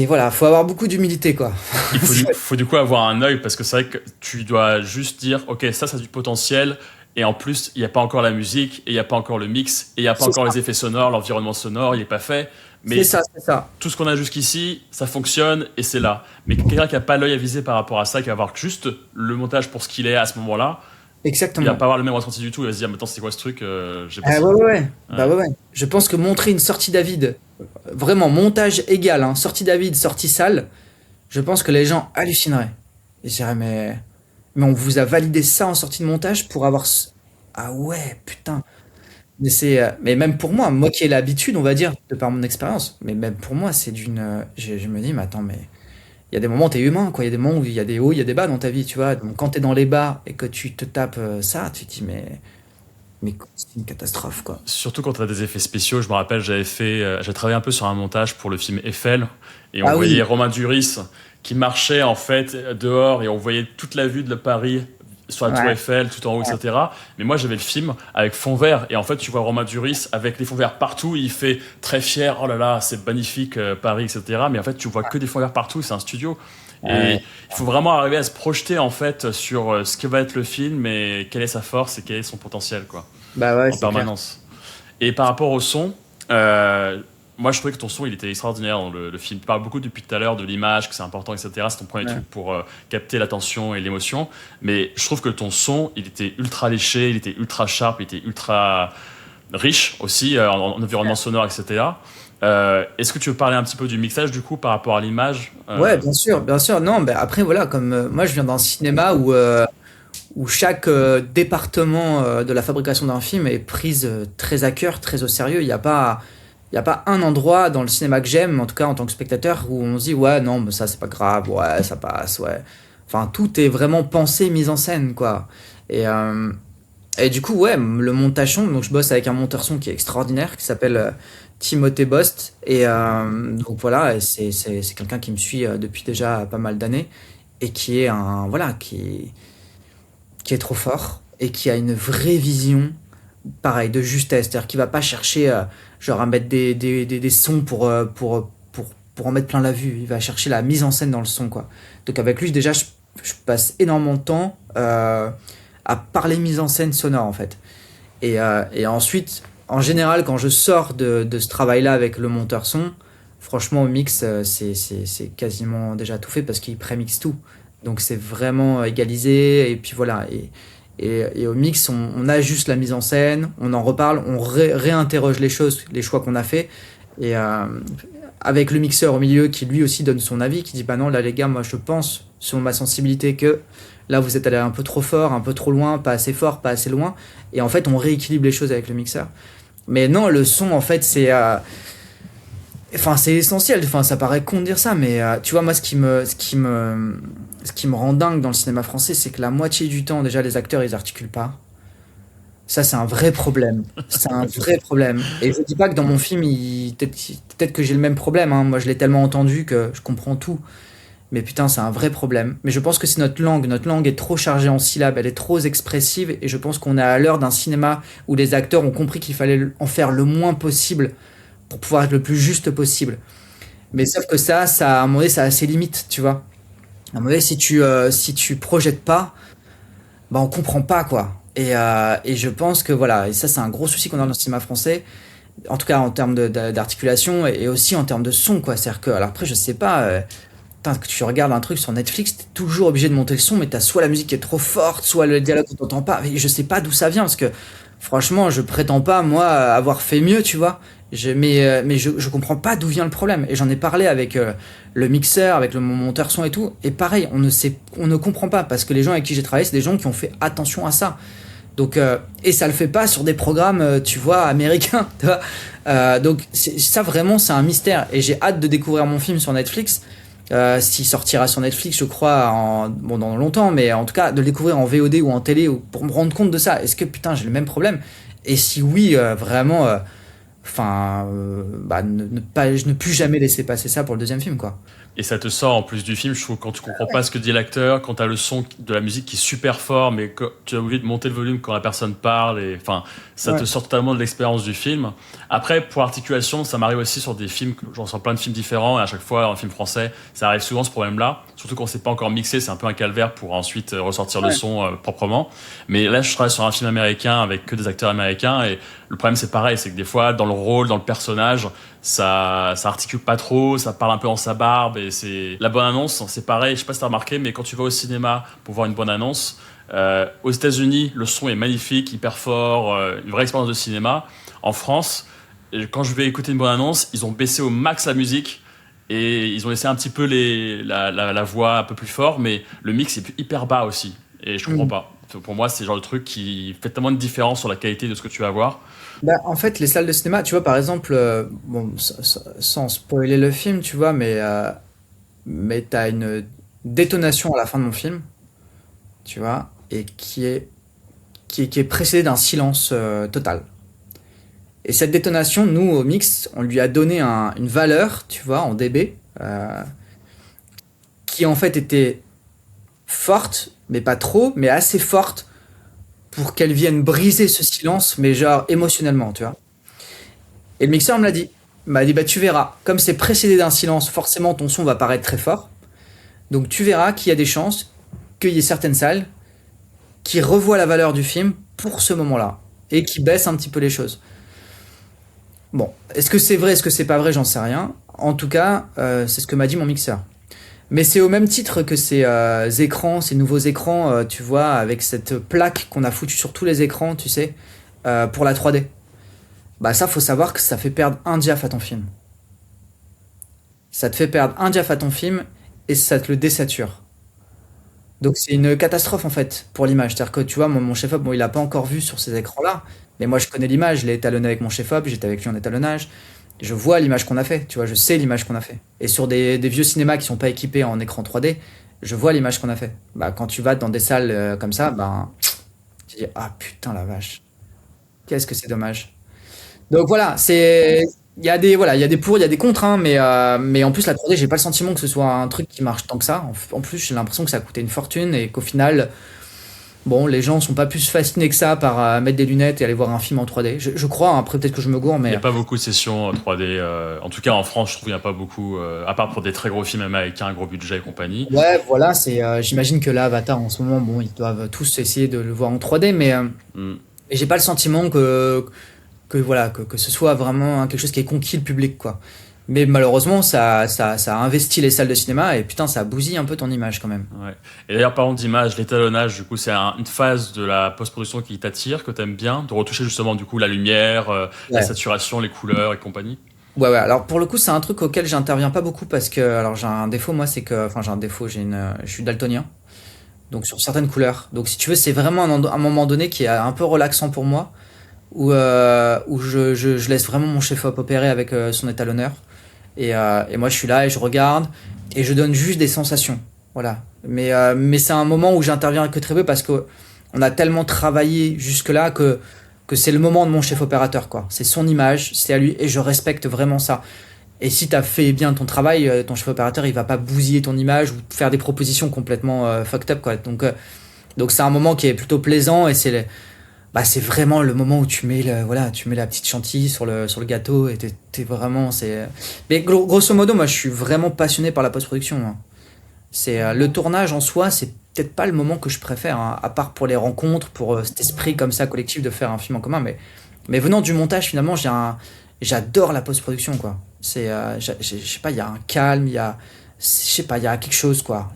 voilà faut avoir beaucoup d'humilité quoi. Il faut du coup avoir un œil parce que c'est vrai que tu dois juste dire, ok, ça a du potentiel. Et en plus, il n'y a pas encore la musique, et il n'y a pas encore le mix, et il n'y a pas C'est encore ça les effets sonores, l'environnement sonore, il n'est pas fait. c'est Mais ça c'est ça. tout ce qu'on a jusqu'ici, ça fonctionne et c'est là. Mais quelqu'un qui n'a pas l'œil à viser par rapport à ça, qui va avoir juste le montage pour ce qu'il est à ce moment-là, il va Exactement. pas avoir le même ressenti du tout. Il va se dire, mais attends, c'est quoi ce truc. J'ai pas Ah si. ouais, ouais, ouais. Bah Ouais. ouais, ouais. Je pense que montrer une sortie David, vraiment montage égal, hein, sortie David, sortie salle, je pense que les gens hallucineraient. Ils se diraient, mais on vous a validé ça en sortie de montage pour avoir. Ah ouais, putain. Mais même pour moi qui ai l'habitude, on va dire, de par mon expérience, mais même pour moi, c'est je me dis, mais attends, mais il y a des moments où t'es humain, quoi. Il y a des moments où il y a des hauts, il y a des bas dans ta vie, tu vois. Donc quand t'es dans les bas et que tu te tapes ça, tu te dis, mais c'est une catastrophe, quoi. Surtout quand tu as des effets spéciaux. Je me rappelle, j'ai travaillé un peu sur un montage pour le film Eiffel, et on Ah voyait oui, Romain Duris qui marchait en fait dehors, et on voyait toute la vue de Paris sur la tour ouais. Eiffel, tout en haut, etc. Mais moi, j'avais le film avec fond vert, et en fait, tu vois Romain Duris avec les fonds verts partout. Il fait très fier, oh là là, c'est magnifique, Paris, etc. Mais en fait, tu vois que des fonds verts partout. C'est un studio, et Ouais. il faut vraiment arriver à se projeter en fait sur ce que va être le film, et quelle est sa force et quel est son potentiel, quoi, Bah ouais, en c'est clair. permanence. Et par rapport au son, euh, moi je trouvais que ton son il était extraordinaire dans le film. Tu parles beaucoup depuis tout à l'heure de l'image, que c'est important, etc. C'est ton premier Ouais. truc pour capter l'attention et l'émotion. Mais je trouve que ton son, il était ultra léché, il était ultra sharp, il était ultra riche aussi en environnement sonore, etc. Est-ce que tu veux parler un petit peu du mixage du coup par rapport à l'image? Ouais, bien sûr, bien sûr. Non, mais après, voilà, comme moi, je viens d'un cinéma où chaque département de la fabrication d'un film est prise très à cœur, très au sérieux. Il y a pas un endroit dans le cinéma que j'aime, en tout cas en tant que spectateur, où on se dit, ouais, non, mais ça, c'est pas grave, ouais, ça passe, ouais. Enfin, tout est vraiment pensé, mis en scène, quoi. Et, euh, Et du coup, ouais, le montage son, donc je bosse avec un monteur son qui est extraordinaire, qui s'appelle Timothée Bost. Et donc voilà, et c'est quelqu'un qui me suit depuis déjà pas mal d'années et qui est voilà, qui est trop fort et qui a une vraie vision, pareil, de justesse. C'est-à-dire qu'il va pas chercher, genre, à mettre des sons pour en mettre plein la vue. Il va chercher la mise en scène dans le son, quoi. Donc avec lui, déjà, je passe énormément de temps. par les mises en scène sonores en fait. Et ensuite, en général, quand je sors de ce travail-là avec le monteur son, franchement, au mix, c'est quasiment déjà tout fait parce qu'il prémixe tout. Donc c'est vraiment égalisé. Et puis voilà. Et au mix, on ajuste la mise en scène, on en reparle, on réinterroge les choses, les choix qu'on a fait. Et avec le mixeur au milieu qui lui aussi donne son avis, qui dit bah non, là les gars, moi je pense, selon ma sensibilité, que là vous êtes allé un peu trop fort, un peu trop loin, pas assez fort, pas assez loin. Et en fait, on rééquilibre les choses avec le mixeur. Mais non, le son, en fait, enfin, c'est essentiel. Enfin, ça paraît con de dire ça, mais tu vois, moi, ce qui me rend dingue dans le cinéma français, c'est que la moitié du temps, déjà, les acteurs, ils articulent pas. Ça, c'est un vrai problème. C'est un vrai problème. Et je dis pas que dans mon film, peut-être que j'ai le même problème, hein. Moi, je l'ai tellement entendu que je comprends tout. Mais putain, c'est un vrai problème. Mais je pense que c'est notre langue. Notre langue est trop chargée en syllabes, elle est trop expressive. Et je pense qu'on est à l'heure d'un cinéma où les acteurs ont compris qu'il fallait en faire le moins possible pour pouvoir être le plus juste possible. Mais sauf que à un moment donné, ça a ses limites, tu vois. À un moment donné, si tu projettes pas, bah on comprend pas, quoi. Et je pense que voilà, et ça c'est un gros souci qu'on a dans le cinéma français, en tout cas en termes d'articulation et aussi en termes de son, quoi. C'est-à-dire que, alors après, je sais pas, putain, que tu regardes un truc sur Netflix, t'es toujours obligé de monter le son, mais t'as soit la musique qui est trop forte, soit le dialogue qu'on t'entend pas. Mais je sais pas d'où ça vient, parce que franchement, je prétends pas, moi, avoir fait mieux, tu vois. Mais je comprends pas d'où vient le problème. Et j'en ai parlé avec le mixeur, avec le monteur son et tout. Et pareil, on ne comprend pas, parce que les gens avec qui j'ai travaillé, c'est des gens qui ont fait attention à ça. Donc, et ça le fait pas sur des programmes, tu vois, américains. Tu vois. Donc, ça vraiment, c'est un mystère. Et j'ai hâte de découvrir mon film sur Netflix. S'il sortira sur Netflix, je crois, bon, dans longtemps, mais en tout cas, de le découvrir en VOD ou en télé, pour me rendre compte de ça. Est-ce que, putain, j'ai le même problème? Et si oui, vraiment, enfin, bah, ne plus jamais laisser passer ça pour le deuxième film, quoi. Et ça te sort en plus du film, je trouve, quand tu comprends pas ce que dit l'acteur, quand t'as le son de la musique qui est super fort, mais que tu as oublié de monter le volume quand la personne parle, et enfin, ça te Ouais. sort totalement de l'expérience du film. Après, pour l'articulation, ça m'arrive aussi sur des films, j'en sors plein de films différents, et à chaque fois, en film français, ça arrive souvent ce problème-là. Surtout quand c'est pas encore mixé, c'est un peu un calvaire pour ensuite ressortir le Ouais. son proprement. Mais là, je travaille sur un film américain avec que des acteurs américains, et le problème, c'est pareil, c'est que des fois, dans le rôle, dans le personnage, ça articule pas trop, ça parle un peu en sa barbe et c'est la bonne annonce, c'est pareil, je sais pas si t'as remarqué, mais quand tu vas au cinéma pour voir une bonne annonce, aux États-Unis le son est magnifique, hyper fort, une vraie expérience de cinéma. En France, quand je vais écouter une bonne annonce, ils ont baissé au max la musique et ils ont laissé un petit peu la voix un peu plus fort, mais le mix est hyper bas aussi et je comprends Mm. pas. Pour moi, c'est le genre de truc qui fait tellement de différence sur la qualité de ce que tu vas voir. Bah, en fait, les salles de cinéma, tu vois, par exemple, bon, sans spoiler le film, tu vois, mais t'as une détonation à la fin de mon film, tu vois, et qui est précédée d'un silence total. Et cette détonation, nous, au mix, on lui a donné une valeur, tu vois, en dB, qui en fait était forte, mais pas trop, mais assez forte pour qu'elle vienne briser ce silence, mais genre émotionnellement, tu vois. Et le mixeur me l'a dit. Il m'a dit, bah tu verras, comme c'est précédé d'un silence, forcément ton son va paraître très fort. Donc tu verras qu'il y a des chances qu'il y ait certaines salles qui revoient la valeur du film pour ce moment-là et qui baissent un petit peu les choses. Bon, est-ce que c'est vrai, est-ce que c'est pas vrai, j'en sais rien. En tout cas, c'est ce que m'a dit mon mixeur. Mais c'est au même titre que ces écrans, ces nouveaux écrans, tu vois, avec cette plaque qu'on a foutue sur tous les écrans, tu sais, pour la 3D. Bah ça, faut savoir que ça fait perdre un diaph à ton film. Ça te fait perdre un diaph à ton film et ça te le désature. Donc c'est une catastrophe en fait pour l'image. C'est-à-dire que tu vois, mon chef-op, bon, il a pas encore vu sur ces écrans-là, mais moi je connais l'image, je l'ai étalonné avec mon chef-op, j'étais avec lui en étalonnage. Je vois l'image qu'on a fait, tu vois, je sais l'image qu'on a fait. Et sur des vieux cinémas qui sont pas équipés en écran 3D, je vois l'image qu'on a fait. Bah quand tu vas dans des salles comme ça, bah tu dis ah putain la vache, qu'est-ce que c'est dommage. Donc voilà, il y a des voilà, il y a des pour, il y a des contre, hein, mais en plus la 3D, j'ai pas le sentiment que ce soit un truc qui marche tant que ça. En plus, j'ai l'impression que ça a coûté une fortune et qu'au final, Bon, les gens sont pas plus fascinés que ça par mettre des lunettes et aller voir un film en 3D. Je crois, hein, après peut-être que je me gourre, Il n'y mais a pas beaucoup de sessions 3D. En tout cas, en France, je trouve qu'il n'y a pas beaucoup, à part pour des très gros films américains, gros budget et compagnie. ouais, voilà, j'imagine que là, Avatar en ce moment, bon, ils doivent tous essayer de le voir en 3D, Hmm. mais j'ai pas le sentiment que voilà, que ce soit vraiment quelque chose qui ait conquis le public, quoi. Mais malheureusement, ça a investi les salles de cinéma et putain, ça bousille un peu ton image quand même. Ouais. Et d'ailleurs, parlons d'image, l'étalonnage, du coup, c'est une phase de la post-production qui t'attire, que t'aimes bien, de retoucher justement du coup la lumière, la Ouais. saturation, les couleurs et compagnie. Ouais, ouais. Alors pour le coup, c'est un truc auquel j'interviens pas beaucoup parce que, alors j'ai un défaut, moi, c'est que, enfin j'ai un défaut, je suis daltonien, donc sur certaines couleurs. Donc si tu veux, c'est vraiment un moment donné qui est un peu relaxant pour moi, où je laisse vraiment mon chef-op opérer avec son étalonneur. Et moi, je suis là et je regarde et je donne juste des sensations. Voilà. Mais c'est un moment où j'interviens que très peu parce que on a tellement travaillé jusque-là que c'est le moment de mon chef opérateur, quoi. C'est son image, c'est à lui et je respecte vraiment ça. Et si t'as fait bien ton travail, ton chef opérateur, il va pas bousiller ton image ou faire des propositions complètement fucked up, quoi. Donc c'est un moment qui est plutôt plaisant et c'est vraiment le moment où voilà, tu mets la petite chantilly sur le gâteau et t'es vraiment, mais grosso modo, moi, je suis vraiment passionné par la post-production, hein. Le tournage en soi, c'est peut-être pas le moment que je préfère, hein, à part pour les rencontres, pour cet esprit comme ça collectif de faire un film en commun. Mais venant du montage, finalement, j'adore la post-production, quoi. Je sais pas, il y a un calme, je sais pas, il y a quelque chose, quoi.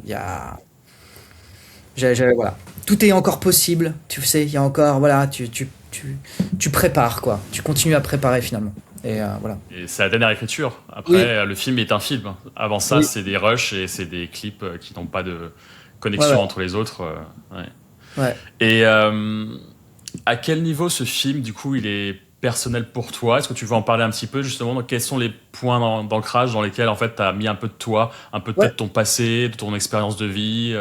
Voilà. Tout est encore possible, tu sais, il y a encore, voilà, tu prépares, quoi. Tu continues à préparer, finalement. Voilà. Et c'est la dernière écriture. Après, Oui, le film est un film. Avant ça, oui, c'est des rushs et c'est des clips qui n'ont pas de ouais, connexion ouais, entre les autres. Ouais. ouais. Et à quel niveau ce film, du coup, il est personnel pour toi? Est-ce que tu veux en parler un petit peu, justement? Donc, quels sont les points d'ancrage dans lesquels, en fait, tu as mis un peu de toi, un peu Ouais, peut-être ton passé, de ton expérience de vie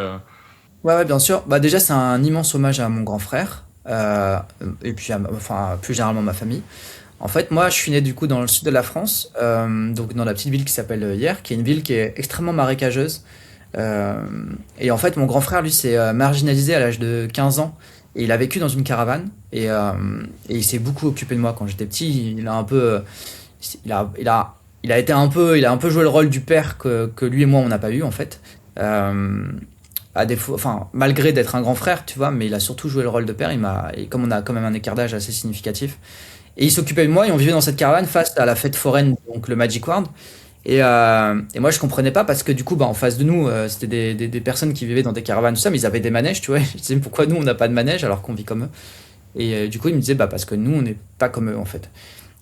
ouais, ouais, bien sûr. Bah, déjà, c'est un immense hommage à mon grand frère, et puis enfin, plus généralement ma famille. En fait, moi, je suis né du coup dans le sud de la France, donc dans la petite ville qui s'appelle Hyères, qui est une ville qui est extrêmement marécageuse. Euh, et en fait, mon grand frère, lui, s'est marginalisé à l'âge de 15 ans. Et il a vécu dans une caravane. Et il s'est beaucoup occupé de moi quand j'étais petit. Il a un peu, il a, il a, il a un peu joué le rôle du père que lui et moi on n'a pas eu en fait. Euh, à défaut, enfin, malgré d'être un grand frère, tu vois, mais il a surtout joué le rôle de père. Et comme on a quand même un écart d'âge assez significatif, et il s'occupait de moi et on vivait dans cette caravane face à la fête foraine, donc le Magic Wand. Et moi, je comprenais pas parce que du coup, bah, en face de nous, c'était des personnes qui vivaient dans des caravanes, tout ça, mais ils avaient des manèges, tu vois. Je disais, pourquoi nous, on n'a pas de manège alors qu'on vit comme eux? Du coup, il me disait, bah, parce que nous, on n'est pas comme eux, en fait.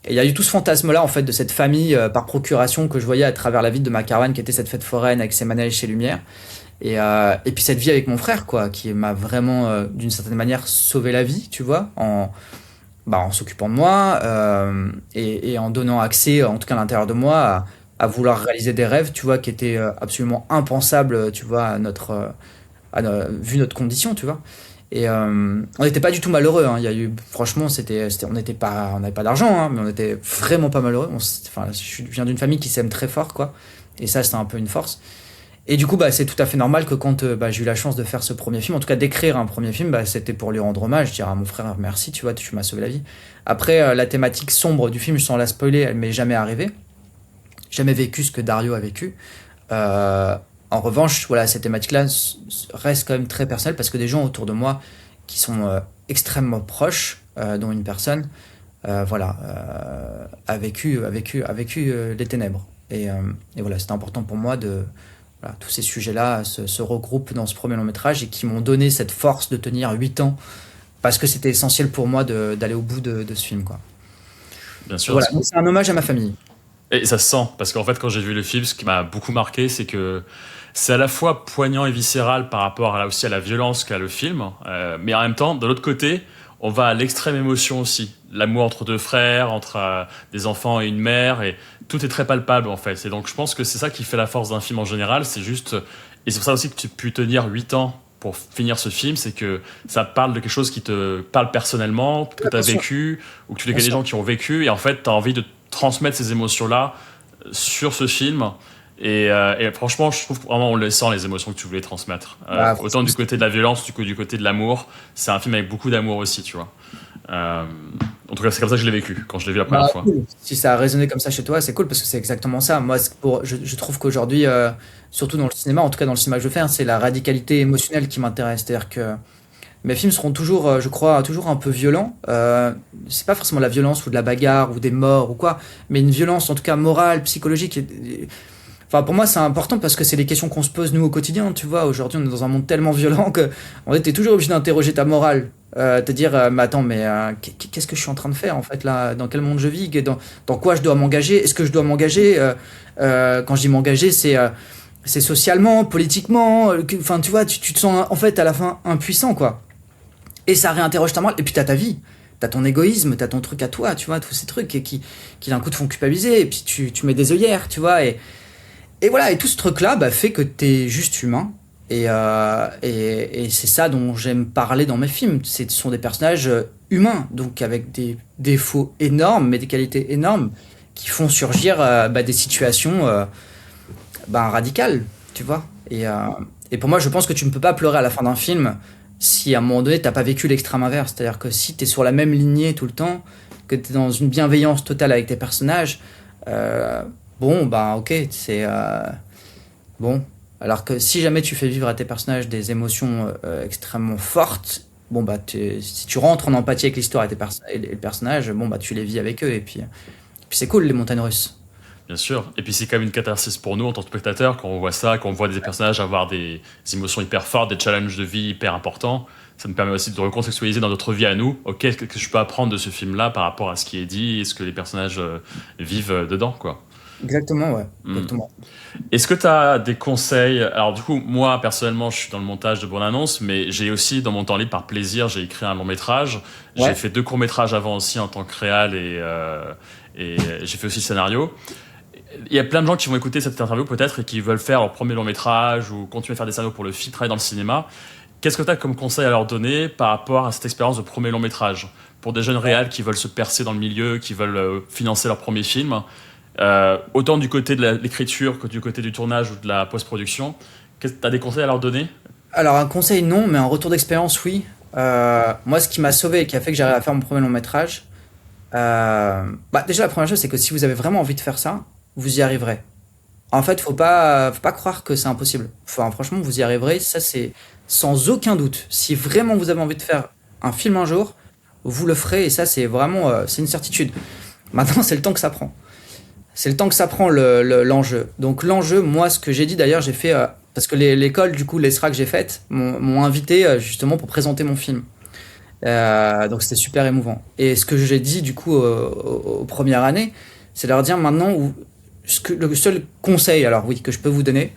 Et il y a eu tout ce fantasme-là, en fait, de cette famille par procuration que je voyais à travers la vie de ma caravane, qui était cette fête foraine avec ses manèges, ses lumières. Et puis cette vie avec mon frère, quoi, qui m'a vraiment, d'une certaine manière, sauvé la vie, tu vois, en s'occupant de moi et en donnant accès, en tout cas à l'intérieur de moi, à vouloir réaliser des rêves, tu vois, qui étaient absolument impensables, tu vois, vu notre condition, tu vois. On n'était pas du tout malheureux, hein. Il y a eu, franchement, on n'avait pas d'argent, hein, mais on était vraiment pas malheureux. Enfin, je viens d'une famille qui s'aime très fort, quoi. Et ça, c'est un peu une force. Et du coup, bah, c'est tout à fait normal que quand bah, j'ai eu la chance de faire ce premier film, en tout cas d'écrire un premier film, bah, c'était pour lui rendre hommage, dire à mon frère merci, tu vois, tu m'as sauvé la vie. Après, la thématique sombre du film, sans la spoiler, elle m'est jamais arrivée. Jamais vécu ce que Dario a vécu. Euh, En revanche, voilà, cette thématique-là reste quand même très personnelle parce que des gens autour de moi qui sont extrêmement proches, dont une personne, voilà, a vécu les ténèbres. Et voilà, c'était important pour moi voilà, tous ces sujets-là se regroupent dans ce premier long métrage et qui m'ont donné cette force de tenir 8 ans parce que c'était essentiel pour moi d'aller au bout de ce film, quoi. Bien sûr. Voilà, donc c'est un hommage à ma famille. Et ça se sent, parce qu'en fait, quand j'ai vu le film, ce qui m'a beaucoup marqué, c'est que c'est à la fois poignant et viscéral par rapport aussi à la violence qu'a le film, mais en même temps, de l'autre côté, on va à l'extrême émotion aussi. L'amour entre deux frères, entre des enfants et une mère, et tout est très palpable en fait. Et donc je pense que c'est ça qui fait la force d'un film en général, c'est juste... Et c'est pour ça aussi que tu as pu tenir 8 ans pour finir ce film, c'est que ça parle de quelque chose qui te parle personnellement, que Ouais, tu as bien sûr, vécu, ou que tu bien connais des sûr. gens qui ont vécu, et en fait, tu as envie de transmettre ces émotions-là sur ce film. Et franchement, je trouve vraiment on le sent les émotions que tu voulais transmettre. Bah, Autant du côté de la violence, du côté de l'amour. C'est un film avec beaucoup d'amour aussi, tu vois. En tout cas, c'est comme ça que je l'ai vécu quand je l'ai vu la première fois. cool. Si ça a résonné comme ça chez toi, c'est cool parce que c'est exactement ça. Moi, je trouve qu'aujourd'hui, surtout dans le cinéma, en tout cas dans le cinéma que je fais, hein, c'est la radicalité émotionnelle qui m'intéresse. C'est-à-dire que mes films seront toujours, je crois, toujours un peu violents. C'est pas forcément la violence ou de la bagarre ou des morts ou quoi, mais une violence en tout cas morale, psychologique. Enfin, pour moi, c'est important parce que c'est des questions qu'on se pose nous au quotidien. Tu vois, aujourd'hui, on est dans un monde tellement violent que en fait, t'es toujours obligé d'interroger ta morale. Te dire, mais attends, mais qu'est-ce que je suis en train de faire en fait là? Dans quel monde je vis? Dans quoi je dois m'engager? Est-ce que je dois m'engager? Quand je dis m'engager, c'est socialement, politiquement. Enfin, tu vois, tu te sens en fait à la fin impuissant, quoi. Et ça réinterroge ta morale. Et puis t'as ta vie. T'as ton égoïsme, t'as ton truc à toi, tu vois, tous ces trucs qui d'un coup te font culpabiliser. Et puis tu mets des œillères, tu vois. Et voilà, et tout ce truc-là fait que t'es juste humain. Et c'est ça dont j'aime parler dans mes films. Ce sont des personnages humains, donc avec des défauts énormes, mais des qualités énormes, qui font surgir des situations radicales, tu vois. Et pour moi, je pense que tu ne peux pas pleurer à la fin d'un film si à un moment donné, t'as pas vécu l'extrême inverse. C'est-à-dire que si t'es sur la même lignée tout le temps, que t'es dans une bienveillance totale avec tes personnages, bon, ok, c'est... bon. Alors que si jamais tu fais vivre à tes personnages des émotions extrêmement fortes, bon, si tu rentres en empathie avec l'histoire et le personnage, bon, tu les vis avec eux. Et puis c'est cool, les montagnes russes. Bien sûr. Et puis c'est quand même une catharsis pour nous en tant que spectateurs quand on voit ça, quand on voit des personnages avoir des émotions hyper fortes, des challenges de vie hyper importants. Ça nous permet aussi de recontextualiser dans notre vie à nous. Ok, qu'est-ce que je peux apprendre de ce film-là par rapport à ce qui est dit et ce que les personnages vivent dedans, quoi. Exactement, ouais. Hmm. Exactement. Est-ce que tu as des conseils? Alors du coup, moi personnellement, je suis dans le montage de bande-annonce, mais j'ai aussi dans mon temps libre, par plaisir, j'ai écrit un long métrage. J'ai Ouais. fait 2 courts-métrages avant aussi en tant que réal et j'ai fait aussi le scénario. Il y a plein de gens qui vont écouter cette interview peut-être et qui veulent faire leur premier long métrage ou continuer à faire des scénarios pour le film, travailler dans le cinéma. Qu'est-ce que tu as comme conseil à leur donner par rapport à cette expérience de premier long métrage? Pour des jeunes réals qui veulent se percer dans le milieu, qui veulent financer leur premier film, autant du côté de l'écriture que du côté du tournage ou de la post-production, tu as des conseils à leur donner? Alors, un conseil, non, mais un retour d'expérience, oui. Moi, ce qui m'a sauvé et qui a fait que j'arrive à faire mon premier long métrage, déjà, la première chose, c'est que si vous avez vraiment envie de faire ça, vous y arriverez. En fait, faut pas croire que c'est impossible. Enfin, franchement, vous y arriverez. Ça, c'est sans aucun doute. Si vraiment vous avez envie de faire un film un jour, vous le ferez. Et ça, c'est vraiment, c'est une certitude. Maintenant, c'est le temps que ça prend. C'est le temps que ça prend l'enjeu. Donc l'enjeu, moi, ce que j'ai dit d'ailleurs, j'ai fait parce que l'école, du coup, l'ESRA que j'ai faite, m'ont invité justement pour présenter mon film. Donc c'était super émouvant. Et ce que j'ai dit du coup aux premières années, c'est leur dire maintenant le seul conseil, alors oui, que je peux vous donner,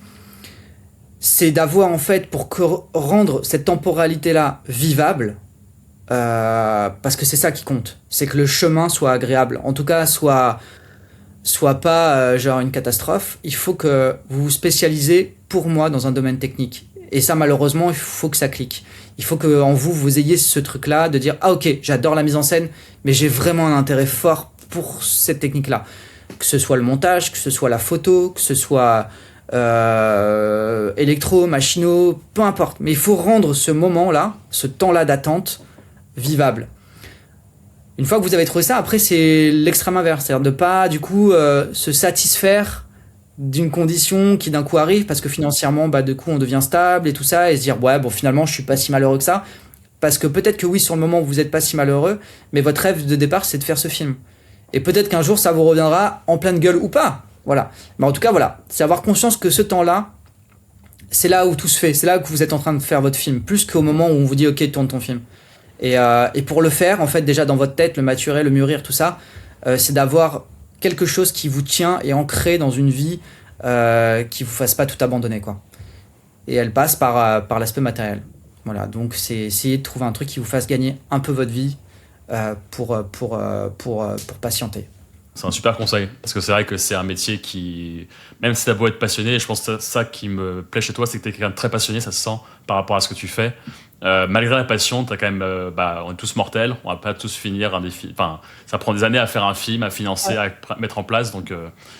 c'est d'avoir en fait rendre cette temporalité-là vivable, parce que c'est ça qui compte. C'est que le chemin soit agréable. En tout cas, soit pas genre une catastrophe. Il faut que vous vous spécialisez pour moi dans un domaine technique. Et ça, malheureusement, il faut que ça clique. Il faut que en vous ayez ce truc-là de dire ah ok, j'adore la mise en scène, mais j'ai vraiment un intérêt fort pour cette technique-là. Que ce soit le montage, que ce soit la photo, que ce soit électro, machino, peu importe. Mais il faut rendre ce moment-là, ce temps-là d'attente, vivable. Une fois que vous avez trouvé ça, après c'est l'extrême inverse, c'est-à-dire de pas du coup se satisfaire d'une condition qui d'un coup arrive parce que financièrement du coup on devient stable et tout ça et se dire ouais bon finalement je suis pas si malheureux que ça parce que peut-être que oui sur le moment vous êtes pas si malheureux mais votre rêve de départ c'est de faire ce film et peut-être qu'un jour ça vous reviendra en pleine gueule ou pas voilà mais en tout cas voilà c'est avoir conscience que ce temps-là c'est là où tout se fait c'est là que vous êtes en train de faire votre film plus qu'au moment où on vous dit ok tourne ton film et pour le faire, en fait, déjà dans votre tête, le maturer, le mûrir, tout ça, c'est d'avoir quelque chose qui vous tient et ancré dans une vie qui vous fasse pas tout abandonner, quoi. Et elle passe par l'aspect matériel. Voilà, donc c'est essayer de trouver un truc qui vous fasse gagner un peu votre vie pour patienter. C'est un super conseil. Parce que c'est vrai que c'est un métier qui, même si t'as beau être passionné, je pense que c'est ça qui me plaît chez toi, c'est que t'es quelqu'un de très passionné, ça se sent par rapport à ce que tu fais. Malgré la passion, t'as quand même, on est tous mortels, on va pas tous finir un défi. Enfin, ça prend des années à faire un film, à financer, à mettre en place. Donc,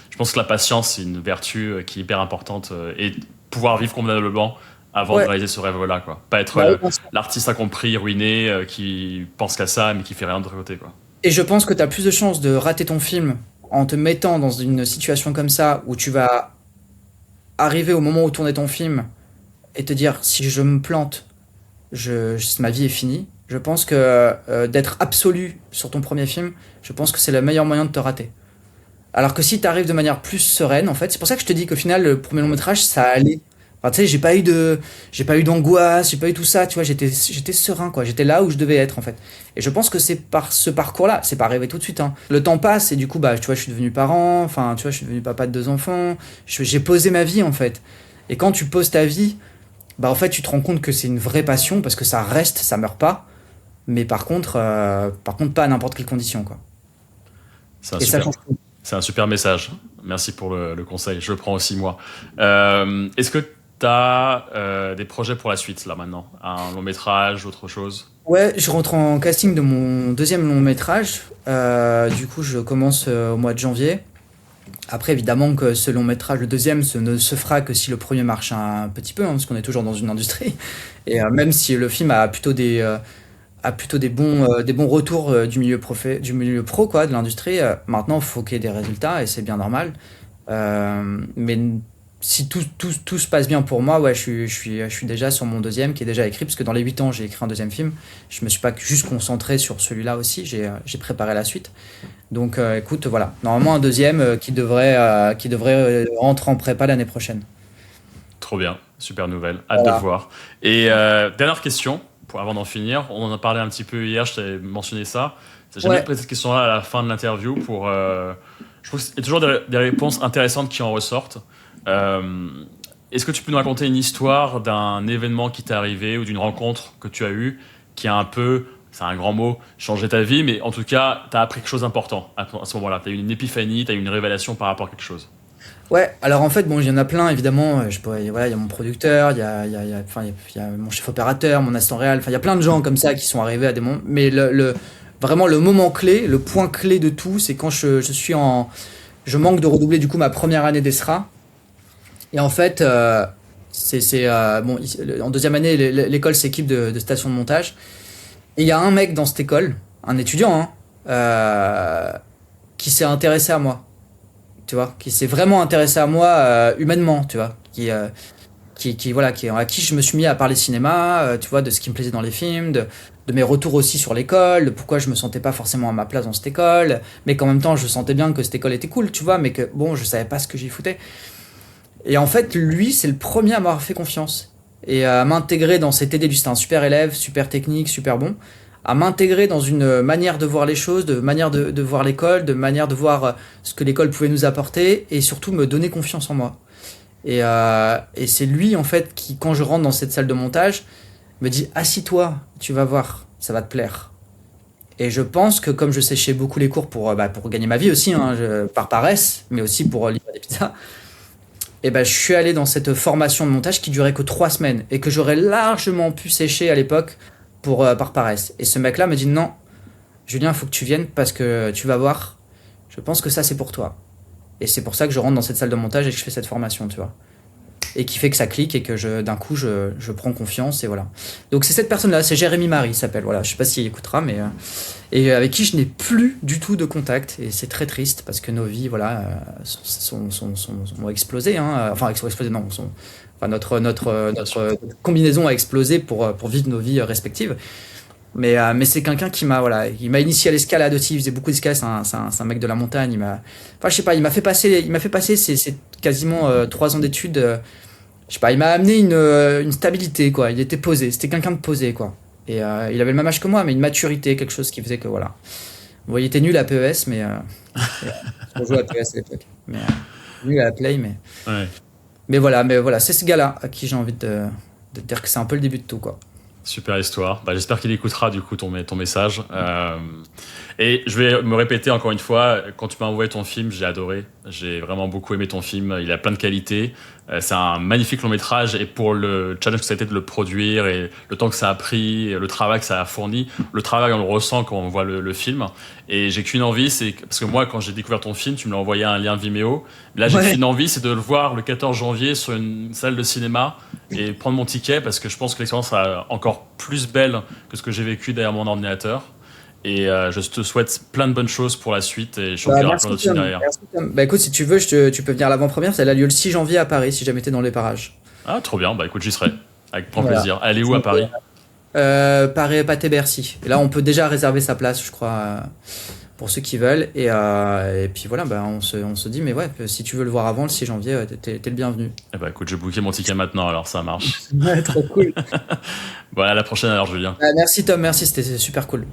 je pense que la patience, c'est une vertu qui est hyper importante et pouvoir vivre convenablement avant de réaliser ce rêve-là, quoi. Pas être l'artiste incompris, ruiné, qui pense qu'à ça, mais qui fait rien de l'autre côté, quoi. Et je pense que tu as plus de chances de rater ton film en te mettant dans une situation comme ça où tu vas arriver au moment où tourner ton film et te dire si je me plante, ma vie est finie. Je pense que d'être absolu sur ton premier film, je pense que c'est le meilleur moyen de te rater. Alors que si tu arrives de manière plus sereine, en fait, c'est pour ça que je te dis qu'au final, le premier long métrage, ça allait. Enfin, tu sais, j'ai pas eu d'angoisse, j'ai pas eu tout ça, tu vois, j'étais serein, quoi. J'étais là où je devais être, en fait. Et je pense que c'est par ce parcours-là, c'est pas arrivé tout de suite, hein. Le temps passe et du coup, bah, tu vois, je suis devenu parent, enfin, tu vois, je suis devenu papa de 2 enfants. J'ai posé ma vie, en fait. Et quand tu poses ta vie, bah, en fait, tu te rends compte que c'est une vraie passion parce que ça reste, ça meurt pas. Mais par contre, pas à n'importe quelle condition, quoi. C'est un Et ça super, change tout. c'est un super message. Merci pour le conseil. Je le prends aussi, moi. Est-ce que tu as des projets pour la suite, là, maintenant? Un long métrage, autre chose? Ouais, je rentre en casting de mon deuxième long métrage. Du coup, je commence au mois de janvier. Après, évidemment que ce long métrage, le deuxième, ne se fera que si le premier marche un petit peu, hein, parce qu'on est toujours dans une industrie. Et même si le film a plutôt des bons retours du milieu pro, quoi, de l'industrie, maintenant, il faut qu'il y ait des résultats et c'est bien normal. Mais si tout se passe bien pour moi, ouais, je suis déjà sur mon deuxième qui est déjà écrit, parce que dans les 8 ans, j'ai écrit un deuxième film. Je me suis pas juste concentré sur celui-là aussi, j'ai préparé la suite. Donc écoute, voilà, normalement un deuxième qui devrait rentrer en prépa l'année prochaine. Trop bien. Super nouvelle. Hâte de Voilà. voir. Et dernière question, avant d'en finir. On en a parlé un petit peu hier, je t'avais mentionné ça. J'aime bien Ouais, poser cette question-là à la fin de l'interview pour. Je trouve qu'il y a toujours des réponses intéressantes qui en ressortent. Euh, Est-ce que tu peux nous raconter une histoire d'un événement qui t'est arrivé ou d'une rencontre que tu as eue qui a un peu, c'est un grand mot, changé ta vie, mais en tout cas, tu as appris quelque chose d'important à ce moment-là. Tu as eu une épiphanie, tu as eu une révélation par rapport à quelque chose. ouais. Alors en fait, bon, il y en a plein, évidemment. Voilà, il y a mon producteur, enfin, il y a mon chef opérateur, mon assistant réel. Enfin, il y a plein de gens comme ça qui sont arrivés à des moments. Mais vraiment le moment clé, le point clé de tout, c'est quand je manque de redoubler du coup ma première année d'ESRA. Et en fait, bon, en deuxième année, l'école s'équipe de stations de montage. Et il y a un mec dans cette école, un étudiant, hein, qui s'est intéressé à moi, tu vois, qui s'est vraiment intéressé à moi humainement, tu vois, voilà, à qui je me suis mis à parler cinéma, tu vois, de ce qui me plaisait dans les films, de mes retours aussi sur l'école, de pourquoi je me sentais pas forcément à ma place dans cette école, mais qu'en même temps je sentais bien que cette école était cool, tu vois, mais que bon, je savais pas ce que j'y foutais. Et en fait, lui, c'est le premier à m'avoir fait confiance et à m'intégrer dans cette idée. Lui, c'était un super élève, super technique, super bon, à m'intégrer dans une manière de voir les choses, de manière de voir l'école, de manière de voir ce que l'école pouvait nous apporter et surtout me donner confiance en moi. Et c'est lui, en fait, qui, quand je rentre dans cette salle de montage, me dit assis-toi, tu vas voir, ça va te plaire. Et je pense que comme je séchais beaucoup les cours pour gagner ma vie aussi, hein, par paresse, mais aussi pour livrer des pizzas, et ben, je suis allé dans cette formation de montage qui durait que 3 semaines et que j'aurais largement pu sécher à l'époque par paresse. Et ce mec-là me dit non, Julien, il faut que tu viennes parce que tu vas voir, je pense que ça c'est pour toi. Et c'est pour ça que je rentre dans cette salle de montage et que je fais cette formation, tu vois. Et qui fait que ça clique et que d'un coup je prends confiance et voilà. Donc c'est cette personne-là, c'est Jérémy Marie, il s'appelle, voilà. Je sais pas s'il écoutera, mais et avec qui je n'ai plus du tout de contact et c'est très triste parce que nos vies, voilà, ont explosé, hein. Enfin, explosé, non, enfin Bien sûr. notre combinaison a explosé pour vivre nos vies respectives. Mais c'est quelqu'un qui m'a voilà, il m'a initié à l'escalade aussi, il faisait beaucoup d'escalade, c'est un mec de la montagne, enfin je sais pas, il m'a fait passer ces quasiment 3 ans d'études, je sais pas, il m'a amené une stabilité quoi, il était posé, c'était quelqu'un de posé quoi. Et il avait le même âge que moi, mais une maturité, quelque chose qui faisait que voilà. Bon, il était nul à PES, on jouait à PES à l'époque, nul à la Play, Ouais. mais voilà, c'est ce gars-là à qui j'ai envie de dire que c'est un peu le début de tout quoi. Super histoire. Bah, j'espère qu'il écoutera du coup ton message. Et je vais me répéter encore une fois, quand tu m'as envoyé ton film, j'ai adoré. J'ai vraiment beaucoup aimé ton film. Il a plein de qualités. C'est un magnifique long métrage et pour le challenge que ça a été de le produire et le temps que ça a pris, et le travail que ça a fourni, le travail on le ressent quand on voit le film. Et j'ai qu'une envie, c'est parce que moi quand j'ai découvert ton film, tu me l'as envoyé un lien Vimeo. Là j'ai Ouais. qu'une envie, c'est de le voir le 14 janvier sur une salle de cinéma et prendre mon ticket parce que je pense que l'expérience sera encore plus belle que ce que j'ai vécu derrière mon ordinateur. Et je te souhaite plein de bonnes choses pour la suite et je suis sûr Bah, qu'il y aura plein merci d'autres films Tom. derrière. Merci, Tom. Bah écoute, si tu veux, tu peux venir à l'avant-première. Elle a lieu le 6 janvier à Paris, si jamais t'es dans les parages. Ah, trop bien. Bah écoute, j'y serai. Avec grand Voilà. plaisir. Elle est où à Paris? Paris Pathé Bercy. Et là, on peut déjà réserver sa place, je crois, pour ceux qui veulent. Et puis voilà, bah, on se dit, mais ouais, si tu veux le voir avant le 6 janvier, t'es le bienvenu. Eh bah écoute, je vais booker mon ticket maintenant, alors ça marche. Ouais, trop cool. Voilà, à la prochaine alors, Julien. Merci Tom, merci, c'était super cool.